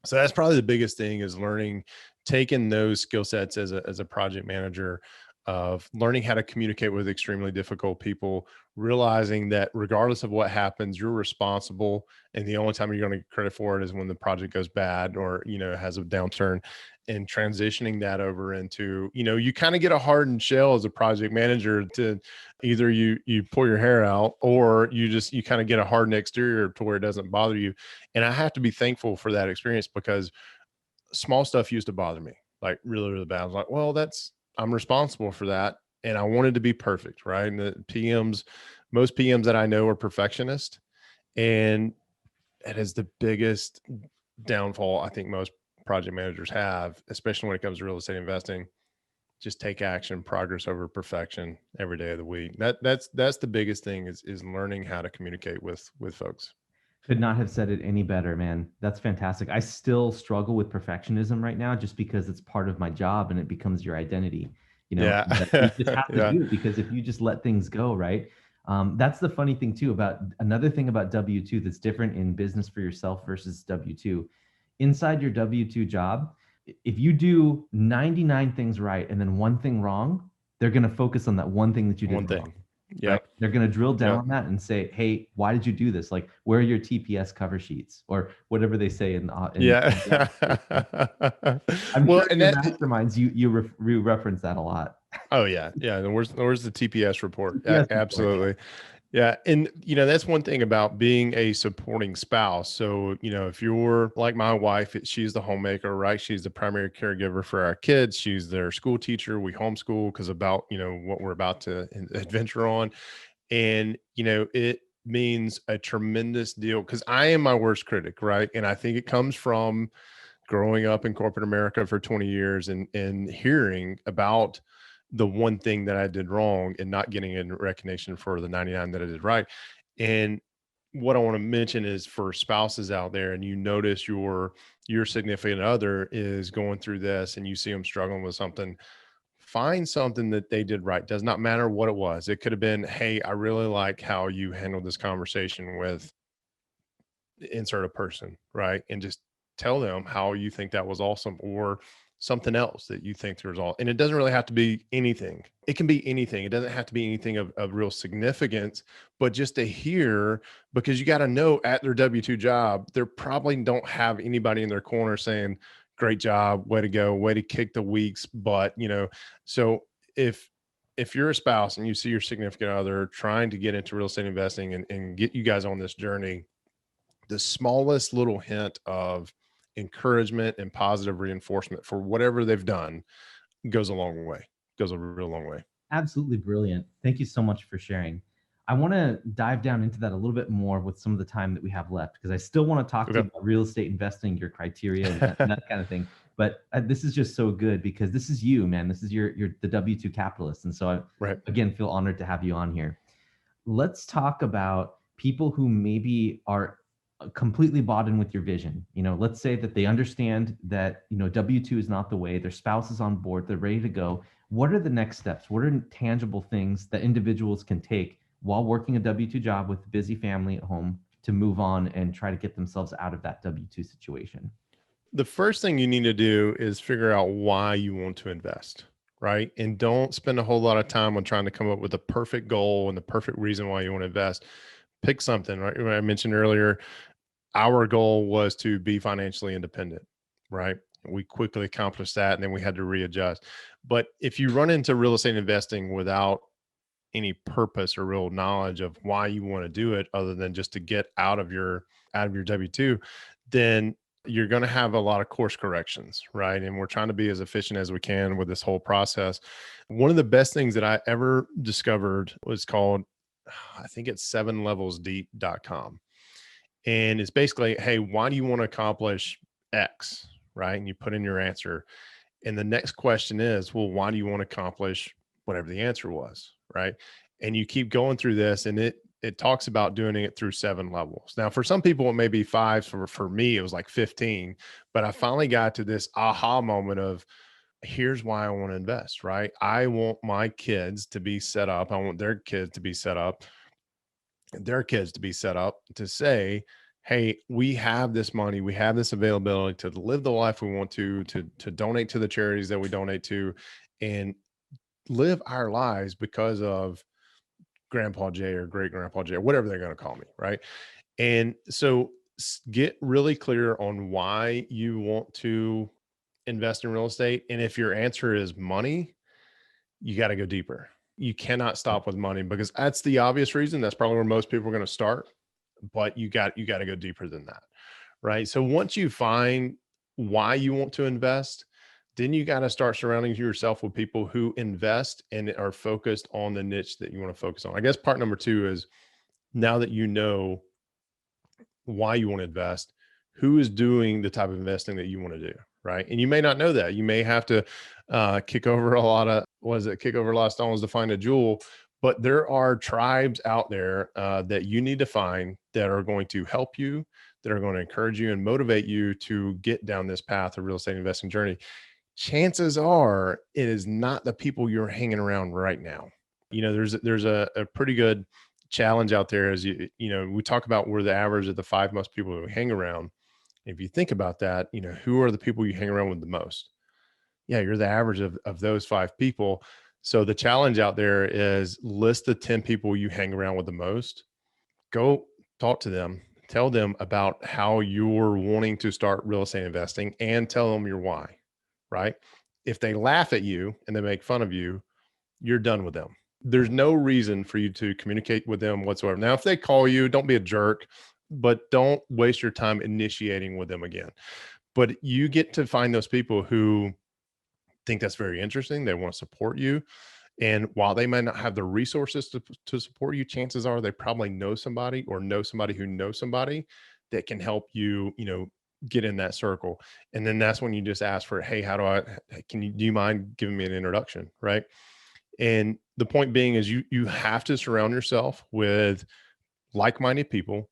So that's probably the biggest thing, is learning, taking those skill sets as a project manager, of learning how to communicate with extremely difficult people, realizing that regardless of what happens, you're responsible. And the only time you're going to get credit for it is when the project goes bad or, has a downturn, and transitioning that over into, you kind of get a hardened shell as a project manager to either you pull your hair out, or you kind of get a hardened exterior to where it doesn't bother you. And I have to be thankful for that experience, because small stuff used to bother me like really, really bad. I was like, well, I'm responsible for that. And I wanted to be perfect, right? And most PMs that I know are perfectionists. And it is the biggest downfall I think most project managers have, especially when it comes to real estate investing. Just take action, progress over perfection every day of the week. That's the biggest thing is learning how to communicate with folks. Could not have said it any better, man. That's fantastic. I still struggle with perfectionism right now just because it's part of my job and it becomes your identity, Yeah. that you just have to Yeah. do it, because if you just let things go, right? That's the funny thing too about another thing about W-2 that's different in business for yourself versus W-2. Inside your W-2 job, if you do 99 things right and then one thing wrong, they're going to focus on that one thing that you One did wrong. thing. Right? Yep. They're going to drill down Yep. on that and say, "Hey, why did you do this? Like, where are your TPS cover sheets or whatever they say in Yeah. I'm Well, sure in and your that, masterminds you reference that a lot. oh yeah. Yeah. And where's the TPS report? TPS report, Absolutely. Yeah. And, that's one thing about being a supporting spouse. So, if you're like my wife, she's the homemaker, right? She's the primary caregiver for our kids. She's their school teacher. We homeschool because about, what we're about to adventure on. And, it means a tremendous deal because I am my worst critic, right? And I think it comes from growing up in corporate America for 20 years and hearing about the one thing that I did wrong and not getting any recognition for the 99 that I did right. And what I want to mention is for spouses out there, and you notice your significant other is going through this and you see them struggling with something, find something that they did right. Does not matter what it was. It could have been, hey, I really like how you handled this conversation with insert a person, right? And just tell them how you think that was awesome, or something else that you think there's all. And it doesn't really have to be anything. It can be anything. It doesn't have to be anything of real significance, but just to hear, because you got to know at their W-2 job, they probably don't have anybody in their corner saying, great job, way to go, way to kick the week's butt, So if you're a spouse and you see your significant other trying to get into real estate investing and get you guys on this journey, the smallest little hint of encouragement and positive reinforcement for whatever they've done goes a long way, goes a real long way. Absolutely brilliant. Thank you so much for sharing. I want to dive down into that a little bit more with some of the time that we have left, because I still want to talk to you Okay. about real estate investing, your criteria, and that kind of thing. But this is just so good because this is you, man. This is you're the W-2 capitalist, and so I Right. again feel honored to have you on here. Let's talk about people who maybe are completely bought in with your vision. Let's say that they understand that, W-2 is not the way, their spouse is on board, they're ready to go. What are the next steps? What are tangible things that individuals can take while working a W-2 job with a busy family at home to move on and try to get themselves out of that W-2 situation? The first thing you need to do is figure out why you want to invest, right? And don't spend a whole lot of time on trying to come up with a perfect goal and the perfect reason why you want to invest. Pick something, right? When I mentioned earlier, our goal was to be financially independent, right? We quickly accomplished that, and then we had to readjust. But if you run into real estate investing without any purpose or real knowledge of why you want to do it, other than just to get out of your W-2, then you're going to have a lot of course corrections, right? And we're trying to be as efficient as we can with this whole process. One of the best things that I ever discovered was called, I think it's 7levelsdeep.com. And it's basically, hey, why do you want to accomplish X? Right. And you put in your answer. And the next question is, well, why do you want to accomplish whatever the answer was? Right. And you keep going through this, and it talks about doing it through 7 levels. Now, for some people, it may be 5. For me, it was like 15. But I finally got to this aha moment of, here's why I want to invest, right? I want my kids to be set up. I want their kids to be set up to say, hey, we have this money, we have this availability to live the life we want to donate to the charities that we donate to, and live our lives because of Grandpa Jay or great Grandpa Jay, or whatever they're going to call me. Right. And so get really clear on why you want to invest in real estate. And if your answer is money, you got to go deeper. You cannot stop with money because that's the obvious reason. That's probably where most people are going to start, but you got to go deeper than that. Right. So once you find why you want to invest, then you got to start surrounding yourself with people who invest and are focused on the niche that you want to focus on. I guess part number two is, now that you know why you want to invest, who is doing the type of investing that you want to do, right? And you may not know that. You may have to kick over a lot of, kick over a lot of stones to find a jewel. But there are tribes out there that you need to find that are going to help you, that are going to encourage you and motivate you to get down this path of real estate investing journey. Chances are it is not the people you're hanging around right now. You know, there's a pretty good challenge out there. As you know, we talk about we're the average of the 5 most people who hang around. If you think about that, you know, who are the people you hang around with the most? Yeah, you're the average of those 5 people. So the challenge out there is list the 10 people you hang around with the most. Go talk to them, tell them about how you're wanting to start real estate investing and tell them your why, right? If they laugh at you and they make fun of you, you're done with them. There's no reason for you to communicate with them whatsoever. Now, if they call you, don't be a jerk, but don't waste your time initiating with them again. But you get to find those people who think that's very interesting. They want to support you. And while they might not have the resources to support you, chances are they probably know somebody or know somebody who knows somebody that can help you, you know, get in that circle. And then that's when you just ask for, hey, do you mind giving me an introduction? Right. And the point being is you have to surround yourself with like-minded people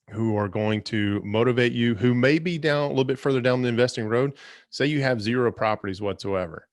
who are going to motivate you, who may be down a little bit further down the investing road. Say you have 0 properties whatsoever.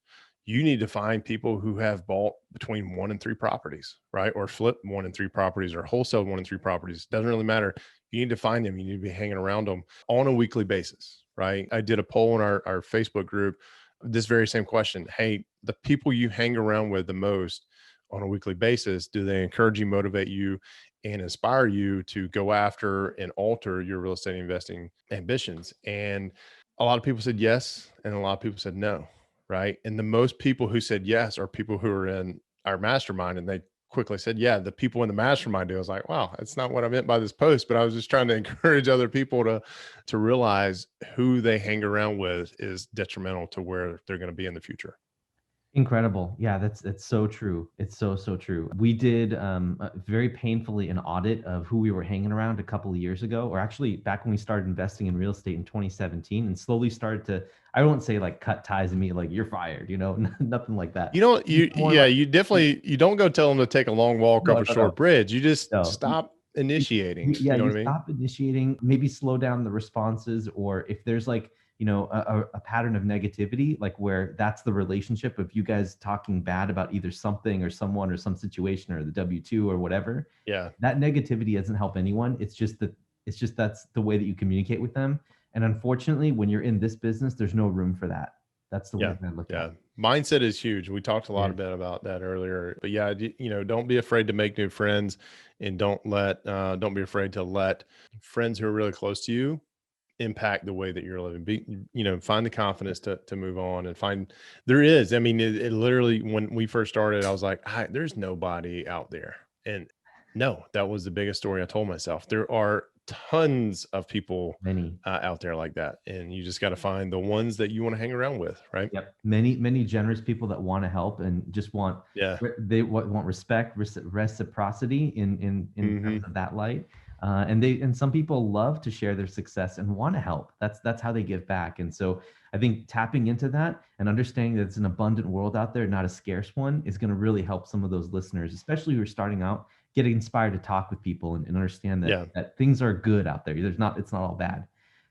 You need to find people who have bought between 1 and 3 properties, right? Or flip 1 and 3 properties or wholesale 1 and 3 properties. Doesn't really matter. You need to find them. You need to be hanging around them on a weekly basis, right? I did a poll in our Facebook group, this very same question. Hey, the people you hang around with the most on a weekly basis, do they encourage you, motivate you, and inspire you to go after and alter your real estate investing ambitions? And a lot of people said yes, and a lot of people said no, right? And the most people who said yes are people who are in our mastermind, and they quickly said, yeah, the people in the mastermind do. I was like, wow, that's not what I meant by this post, but I was just trying to encourage other people to realize who they hang around with is detrimental to where they're going to be in the future. Incredible. Yeah, that's so true. It's so true. We did very painfully an audit of who we were hanging around a couple of years ago, or actually back when we started investing in real estate in 2017, and slowly started to, I won't say like cut ties and me like you're fired, you know, nothing like that. You know, More like, you don't go tell them to take a long walk no, up a no, no, short bridge. You just no. stop initiating. Yeah, You know you what I mean? stop initiating, maybe slow down the responses, or if there's like, you know, a pattern of negativity, like where that's the relationship of you guys talking bad about either something or someone or some situation or the W-2 or whatever, Yeah. that negativity doesn't help anyone. It's just that's the way that you communicate with them. And unfortunately, when you're in this business, there's no room for that. That's the way Yeah. that I look Yeah. at it. Mindset is huge. We talked a lot Yeah. a bit about that earlier, but yeah, you know, don't be afraid to make new friends, and don't be afraid to let friends who are really close to you impact the way that you're living. You know, find the confidence to move on and find, there is, I mean, it literally, when we first started, I was like, there's nobody out there. And no, that was the biggest story I told myself. There are tons of people Many. out there like that. And you just got to find the ones that you want to hang around with. Right. Yep. Many generous people that want to help and just want, Yeah. they want respect, reciprocity in terms Hmm. of that light. And some people love to share their success and want to help. That's how they give back. And so I think tapping into that and understanding that it's an abundant world out there, not a scarce one, is going to really help some of those listeners, especially who are starting out, get inspired to talk with people and understand Yeah. that things are good out there. It's not all bad.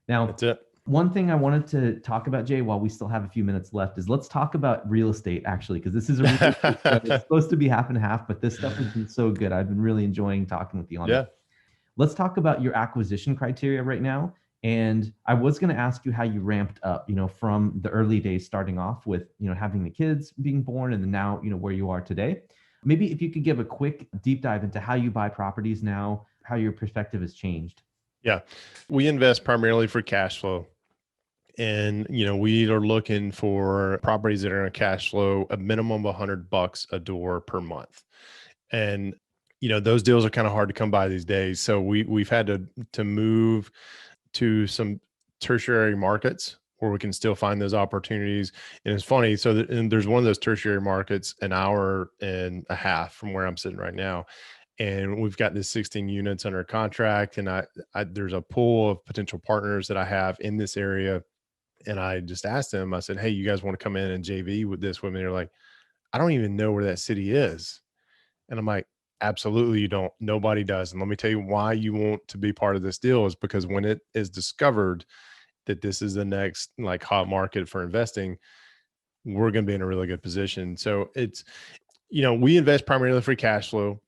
Now, That's it. one thing I wanted to talk about, Jay, while we still have a few minutes left, is let's talk about real estate, actually, because this is a real estate show. It's supposed to be half and half, but this stuff has been so good. I've been really enjoying talking with you on it. Yeah. Let's talk about your acquisition criteria right now. And I was going to ask you how you ramped up, from the early days, starting off with, having the kids being born, and then now, where you are today. Maybe if you could give a quick deep dive into how you buy properties now, how your perspective has changed. Yeah. We invest primarily for cash flow. And, we are looking for properties that are going to cash flow a minimum of $100 a door per month. And, those deals are kind of hard to come by these days. So we've had to move to some tertiary markets where we can still find those opportunities. And it's funny. And there's one of those tertiary markets an hour and a half from where I'm sitting right now. And we've got this 16 units under contract. And there's a pool of potential partners that I have in this area. And I just asked them, I said, hey, you guys want to come in and JV with this with me? They're like, I don't even know where that city is. And I'm like, absolutely, you don't. Nobody does. And let me tell you why you want to be part of this deal is because when it is discovered that this is the next like hot market for investing, we're going to be in a really good position. So it's, we invest primarily for cash flow.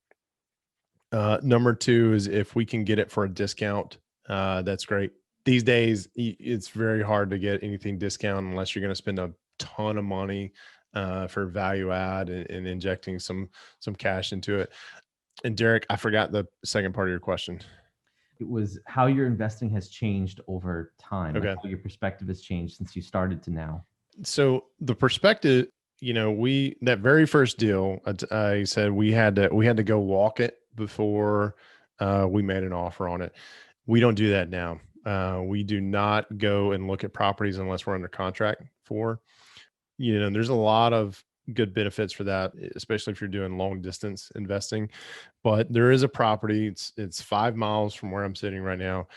Number two is if we can get it for a discount, that's great. These days, it's very hard to get anything discount unless you're going to spend a ton of money for value add and injecting some cash into it. And Derek, I forgot the second part of your question. It was how your investing has changed over time, Okay. like how your perspective has changed since you started to now. So the perspective, that very first deal, I said we had to go walk it before we made an offer on it. We don't do that now. We do not go and look at properties unless we're under contract for. There's a lot of good benefits for that, especially if you're doing long distance investing. But there is a property, it's 5 miles from where I'm sitting right now.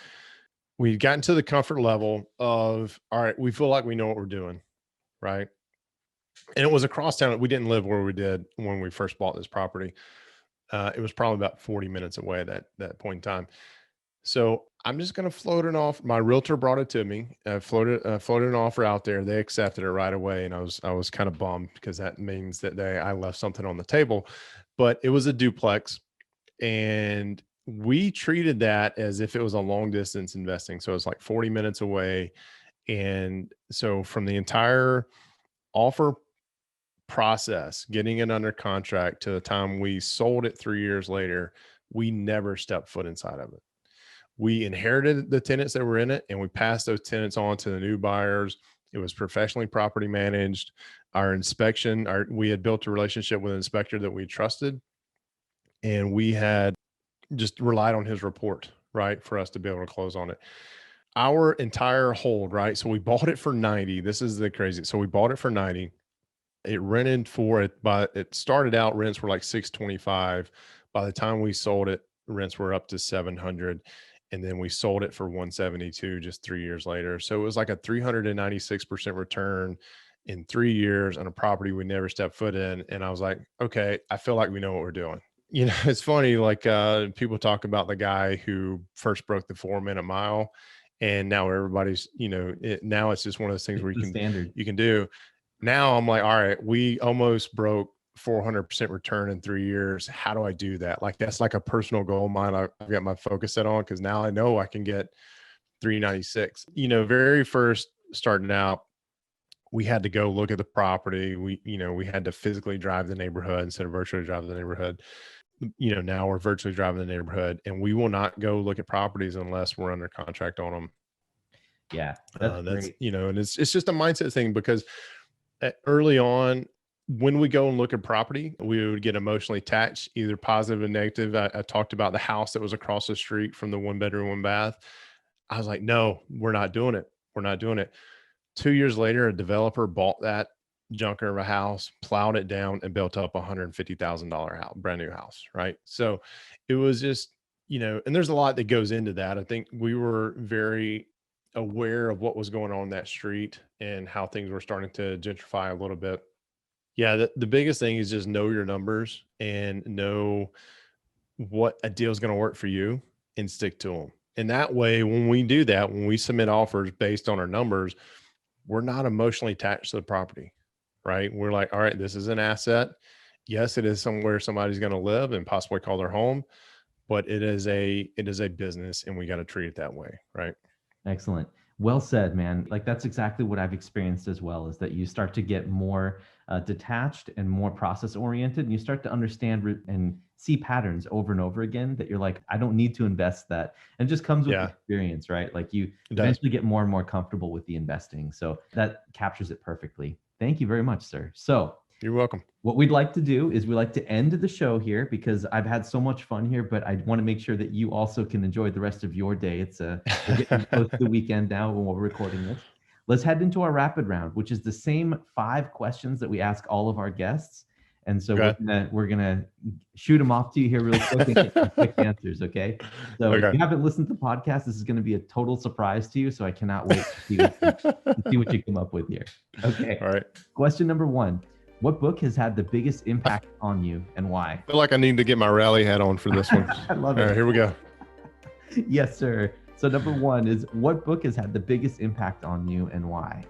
We've gotten to the comfort level of, all right, we feel like we know what we're doing, right? And it was across town. We didn't live where we did when we first bought this property. It was probably about 40 minutes away at that point in time. So I'm just going to float an offer. My realtor brought it to me. Floated an offer out there. They accepted it right away, and I was kind of bummed because that means that I left something on the table. But it was a duplex, and we treated that as if it was a long distance investing. So it's like 40 minutes away, and so from the entire offer process, getting it under contract to the time we sold it 3 years later, we never stepped foot inside of it. We inherited the tenants that were in it and we passed those tenants on to the new buyers. It was professionally property managed. Our inspection, we had built a relationship with an inspector that we trusted, and we had just relied on his report, right, for us to be able to close on it. Our entire hold, right? So we bought it for 90. This is the crazy. So we bought it for 90. It rented for it, but it started out rents were like 625. By the time we sold it, rents were up to 700. And then we sold it for 172 just 3 years later. So it was like a 396% return in 3 years on a property we never stepped foot in. And I was like, okay, I feel like we know what we're doing. It's funny, like people talk about the guy who first broke the 4-minute mile, and now everybody's, now it's just one of those things where you can do. Now I'm like, all right, we almost broke 400% return in 3 years. How do I do that? Like, that's like a personal goal of mine. I've got my focus set on, because now I know I can get 396. Very first starting out, we had to go look at the property. We had to physically drive the neighborhood instead of virtually drive the neighborhood. Now we're virtually driving the neighborhood, and we will not go look at properties unless we're under contract on them. Yeah, that's great. And it's just a mindset thing, because early on, when we go and look at property, we would get emotionally attached, either positive or negative. I talked about the house that was across the street from the 1-bedroom, 1-bath. I was like, no, we're not doing it. We're not doing it. 2 years later, a developer bought that junker of a house, plowed it down, and built up $150,000 house, brand new house. Right. So it was just, and there's a lot that goes into that. I think we were very aware of what was going on that street and how things were starting to gentrify a little bit. Yeah, the biggest thing is just know your numbers and know what a deal is going to work for you and stick to them. And that way, when we do that, when we submit offers based on our numbers, we're not emotionally attached to the property, right? We're like, all right, this is an asset. Yes, it is somewhere somebody's going to live and possibly call their home, but it is a business, and we got to treat it that way, right? Excellent. Well said, man. Like that's exactly what I've experienced as well, is that you start to get more detached and more process oriented, and you start to understand and see patterns over and over again that you're like, I don't need to invest that. And it just comes with Yeah, experience, right? Like you it does. eventually get more and more comfortable with the investing. So that captures it perfectly. Thank you very much, sir. So You're welcome. what we'd like to do is we like to end the show here because I've had so much fun here, but I want to make sure that you also can enjoy the rest of your day. We're getting close to the weekend now when we're recording this. Let's head into our rapid round, which is the same 5 questions that we ask all of our guests. And so Okay. we're gonna shoot them off to you here really quick and get some quick answers. Okay. So if Okay. you haven't listened to the podcast, this is going to be a total surprise to you. So I cannot wait to see what you come up with here. Okay. All right. Question number 1. What book has had the biggest impact on you and why? I feel like I need to get my rally hat on for this one. I love All right, it. here we go. Yes, sir. So number 1 is, what book has had the biggest impact on you and why?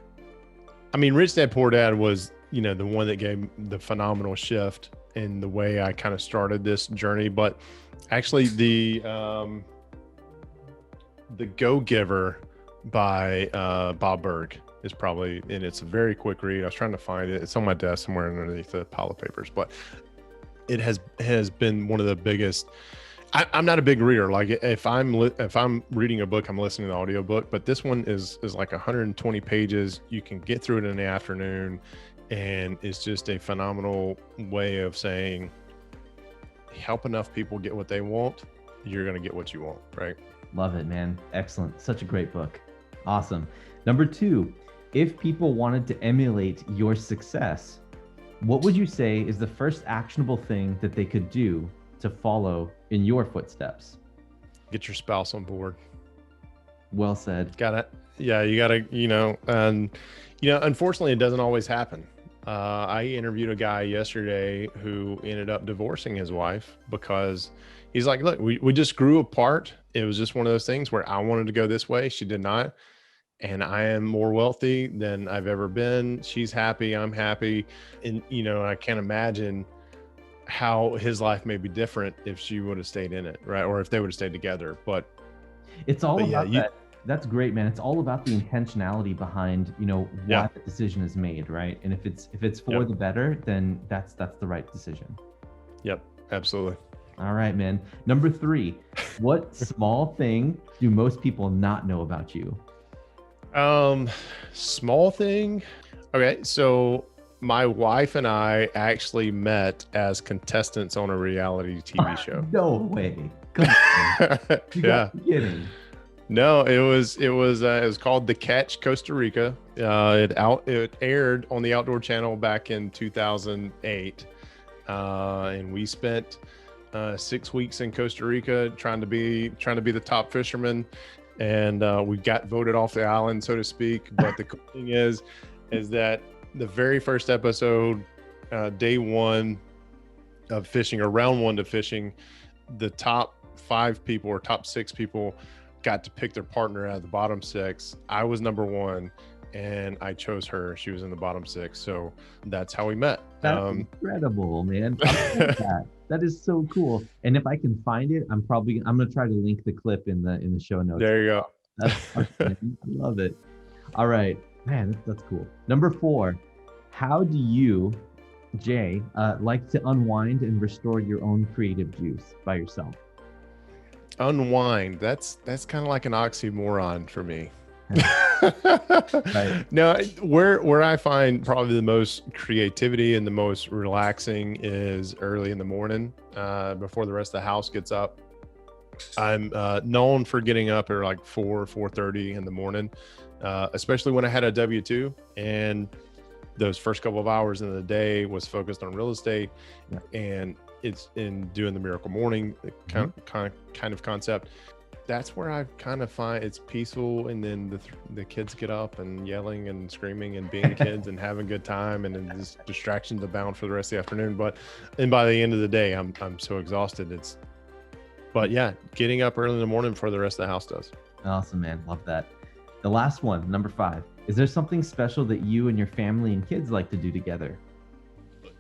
I mean, Rich Dad Poor Dad was, the one that gave the phenomenal shift in the way I kind of started this journey. But actually, the Go Giver by Bob Berg is probably, and it's a very quick read. I was trying to find it. It's on my desk somewhere underneath the pile of papers, but it has been one of the biggest. I'm not a big reader. Like if I'm reading a book, I'm listening to the audiobook, but this one is like 120 pages. You can get through it in the afternoon, and it's just a phenomenal way of saying, help enough people get what they want, you're going to get what you want, right? Love it, man. Excellent. Such a great book. Awesome. Number 2, if people wanted to emulate your success, what would you say is the first actionable thing that they could do to follow in your footsteps? Get your spouse on board. Well said. Got it. Yeah, you got to, and unfortunately, it doesn't always happen. I interviewed a guy yesterday who ended up divorcing his wife because he's like, look, we just grew apart. It was just one of those things where I wanted to go this way. She did not. And I am more wealthy than I've ever been. She's happy. I'm happy. And, I can't imagine how his life may be different if she would have stayed in it, right? Or if they would have stayed together. But it's all about yeah, that. That's great, man. It's all about the intentionality behind, why the decision is made, right? And if it's for the better, then that's the right decision. Yep, absolutely. All right, man. Number 3, what small thing do most people not know about you? Small thing. Okay, so my wife and I actually met as contestants on a reality TV show. No way. Come on. You got to be kidding. No, it was called The Catch Costa Rica. It aired on the Outdoor Channel back in 2008, and we spent 6 weeks in Costa Rica trying to be the top fisherman, and we got voted off the island, so to speak. But the cool thing is that the very first episode, day 1 of fishing, or round 1 to fishing, the top 5 people or top 6 people got to pick their partner out of the bottom 6. I was number 1, and I chose her. She was in the bottom 6, so that's how we met. That's incredible, man. That is so cool. And if I can find it, I'm gonna try to link the clip in the show notes. There you go. That's I love it. All right, man, that's cool. Number 4, how do you, Jay, like to unwind and restore your own creative juice by yourself? Unwind. That's kind of like an oxymoron for me. Right. No, where I find probably the most creativity and the most relaxing is early in the morning, before the rest of the house gets up. I'm known for getting up at like 4:30 in the morning, especially when I had a W-2, and those first couple of hours in the day was focused on real estate, and it's in doing the miracle morning kind of concept. That's where I kind of find it's peaceful, and then the kids get up and yelling and screaming and being kids and having a good time, and then just distractions abound for the rest of the afternoon. And by the end of the day, I'm so exhausted. But yeah, getting up early in the morning before the rest of the house does. Awesome, man. Love that. The last one, number 5. Is there something special that you and your family and kids like to do together?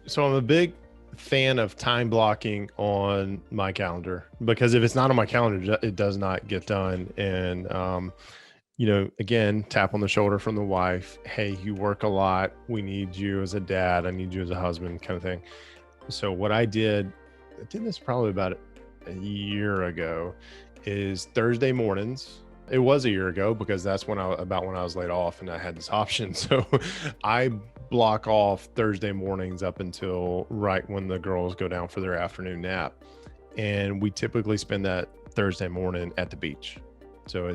So I'm a big fan of time blocking on my calendar, because if it's not on my calendar, it does not get done. And again, tap on the shoulder from the wife. Hey, you work a lot. We need you as a dad. I need you as a husband, kind of thing. So what I did this probably about a year ago, is Thursday mornings. It was a year ago because that's when I was laid off and I had this option. So I block off Thursday mornings up until right when the girls go down for their afternoon nap. And we typically spend that Thursday morning at the beach. So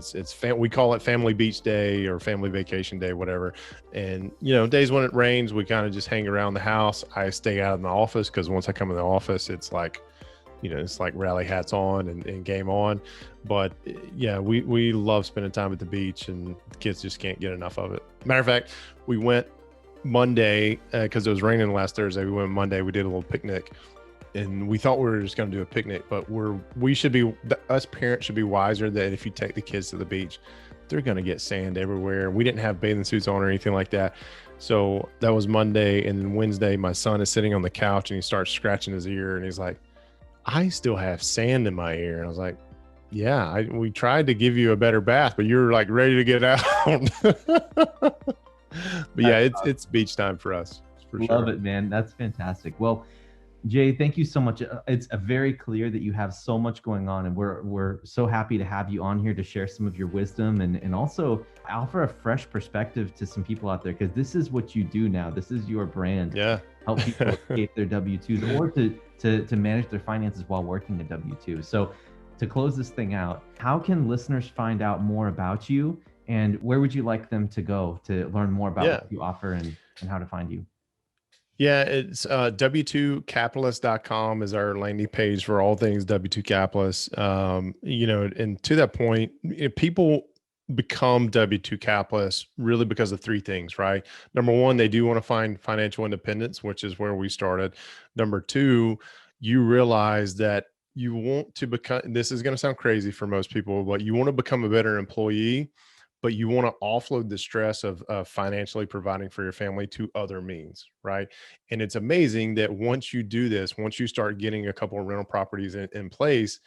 we call it family beach day or family vacation day, whatever. And, days when it rains, we kind of just hang around the house. I stay out of the office because once I come in the office, it's like, it's like rally hats on and game on. But yeah, we love spending time at the beach, and the kids just can't get enough of it. Matter of fact, we went Monday because it was raining last Thursday. We went Monday, we did a little picnic. And we thought we were just going to do a picnic, but us parents should be wiser that if you take the kids to the beach, they're going to get sand everywhere. We didn't have bathing suits on or anything like that. So that was Monday. And then Wednesday, my son is sitting on the couch and he starts scratching his ear and he's like, I still have sand in my ear. And I was like, yeah, we tried to give you a better bath, but you're like ready to get out. But yeah, it's beach time for us. For Love sure. it, man. That's fantastic. Well, Jay, thank you so much. It's very clear that you have so much going on, and we're so happy to have you on here to share some of your wisdom and also offer a fresh perspective to some people out there, because this is what you do now. This is your brand. Yeah. Help people escape their W-2s or to manage their finances while working a W-2. So to close this thing out, how can listeners find out more about you, and where would you like them to go to learn more about what you offer and how to find you? Yeah, it's W2capitalist.com is our landing page for all things W2 Capitalist. And to that point, people become W2 capitalists really because of three things, right? Number one, they do want to find financial independence, which is where we started. Number two, you realize that you want to become, this is going to sound crazy for most people, but you want to become a better employee, but you want to offload the stress of financially providing for your family to other means, right? And it's amazing that once you do this, once you start getting a couple of rental properties in place,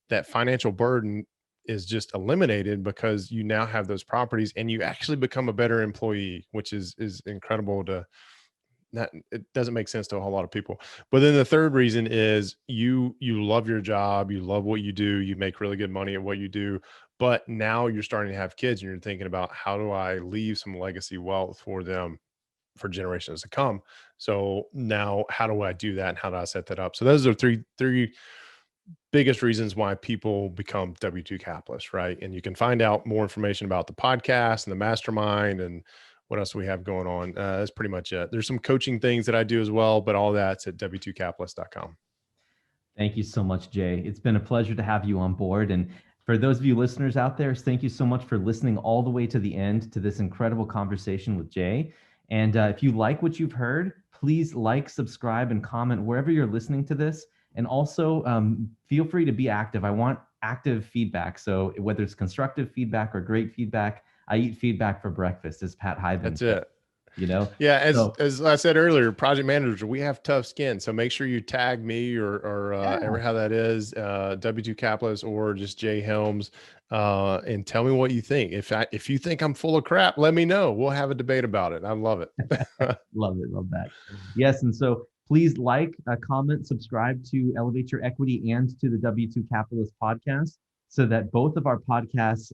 that financial burden is just eliminated because you now have those properties and you actually become a better employee, which is incredible to not, it doesn't make sense to a whole lot of people. But then the third reason is you love your job, you love what you do, you make really good money at what you do, but now you're starting to have kids and you're thinking about, how do I leave some legacy wealth for them for generations to come? So now how do I do that and how do I set that up? So those are three biggest reasons why people become W2 capitalists, right? And you can find out more information about the podcast and the mastermind and what else we have going on. That's pretty much it. There's some coaching things that I do as well, but all that's at W2capitalist.com. Thank you so much, Jay. It's been a pleasure to have you on board. And for those of you listeners out there, thank you so much for listening all the way to the end to this incredible conversation with Jay. And if you like what you've heard, please like, subscribe, and comment wherever you're listening to this. And also feel free to be active. I want active feedback. So whether it's constructive feedback or great feedback, I eat feedback for breakfast, as Pat Hyben. That's it. Yeah, as I said earlier, project managers, we have tough skin. So make sure you tag me or ever how that is, W2 Capitalist or just Jay Helms, and tell me what you think. If you think I'm full of crap, let me know. We'll have a debate about it. I love it. Love it. Love that. Yes. And so please like, comment, subscribe to Elevate Your Equity and to the W2 Capitalist podcast, so that both of our podcasts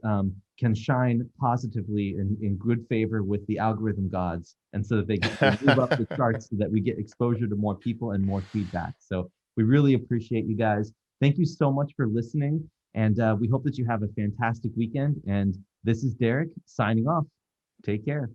can shine positively in good favor with the algorithm gods, and so that they can move up the charts so that we get exposure to more people and more feedback. So we really appreciate you guys. Thank you so much for listening, and we hope that you have a fantastic weekend. And this is Derek signing off. Take care.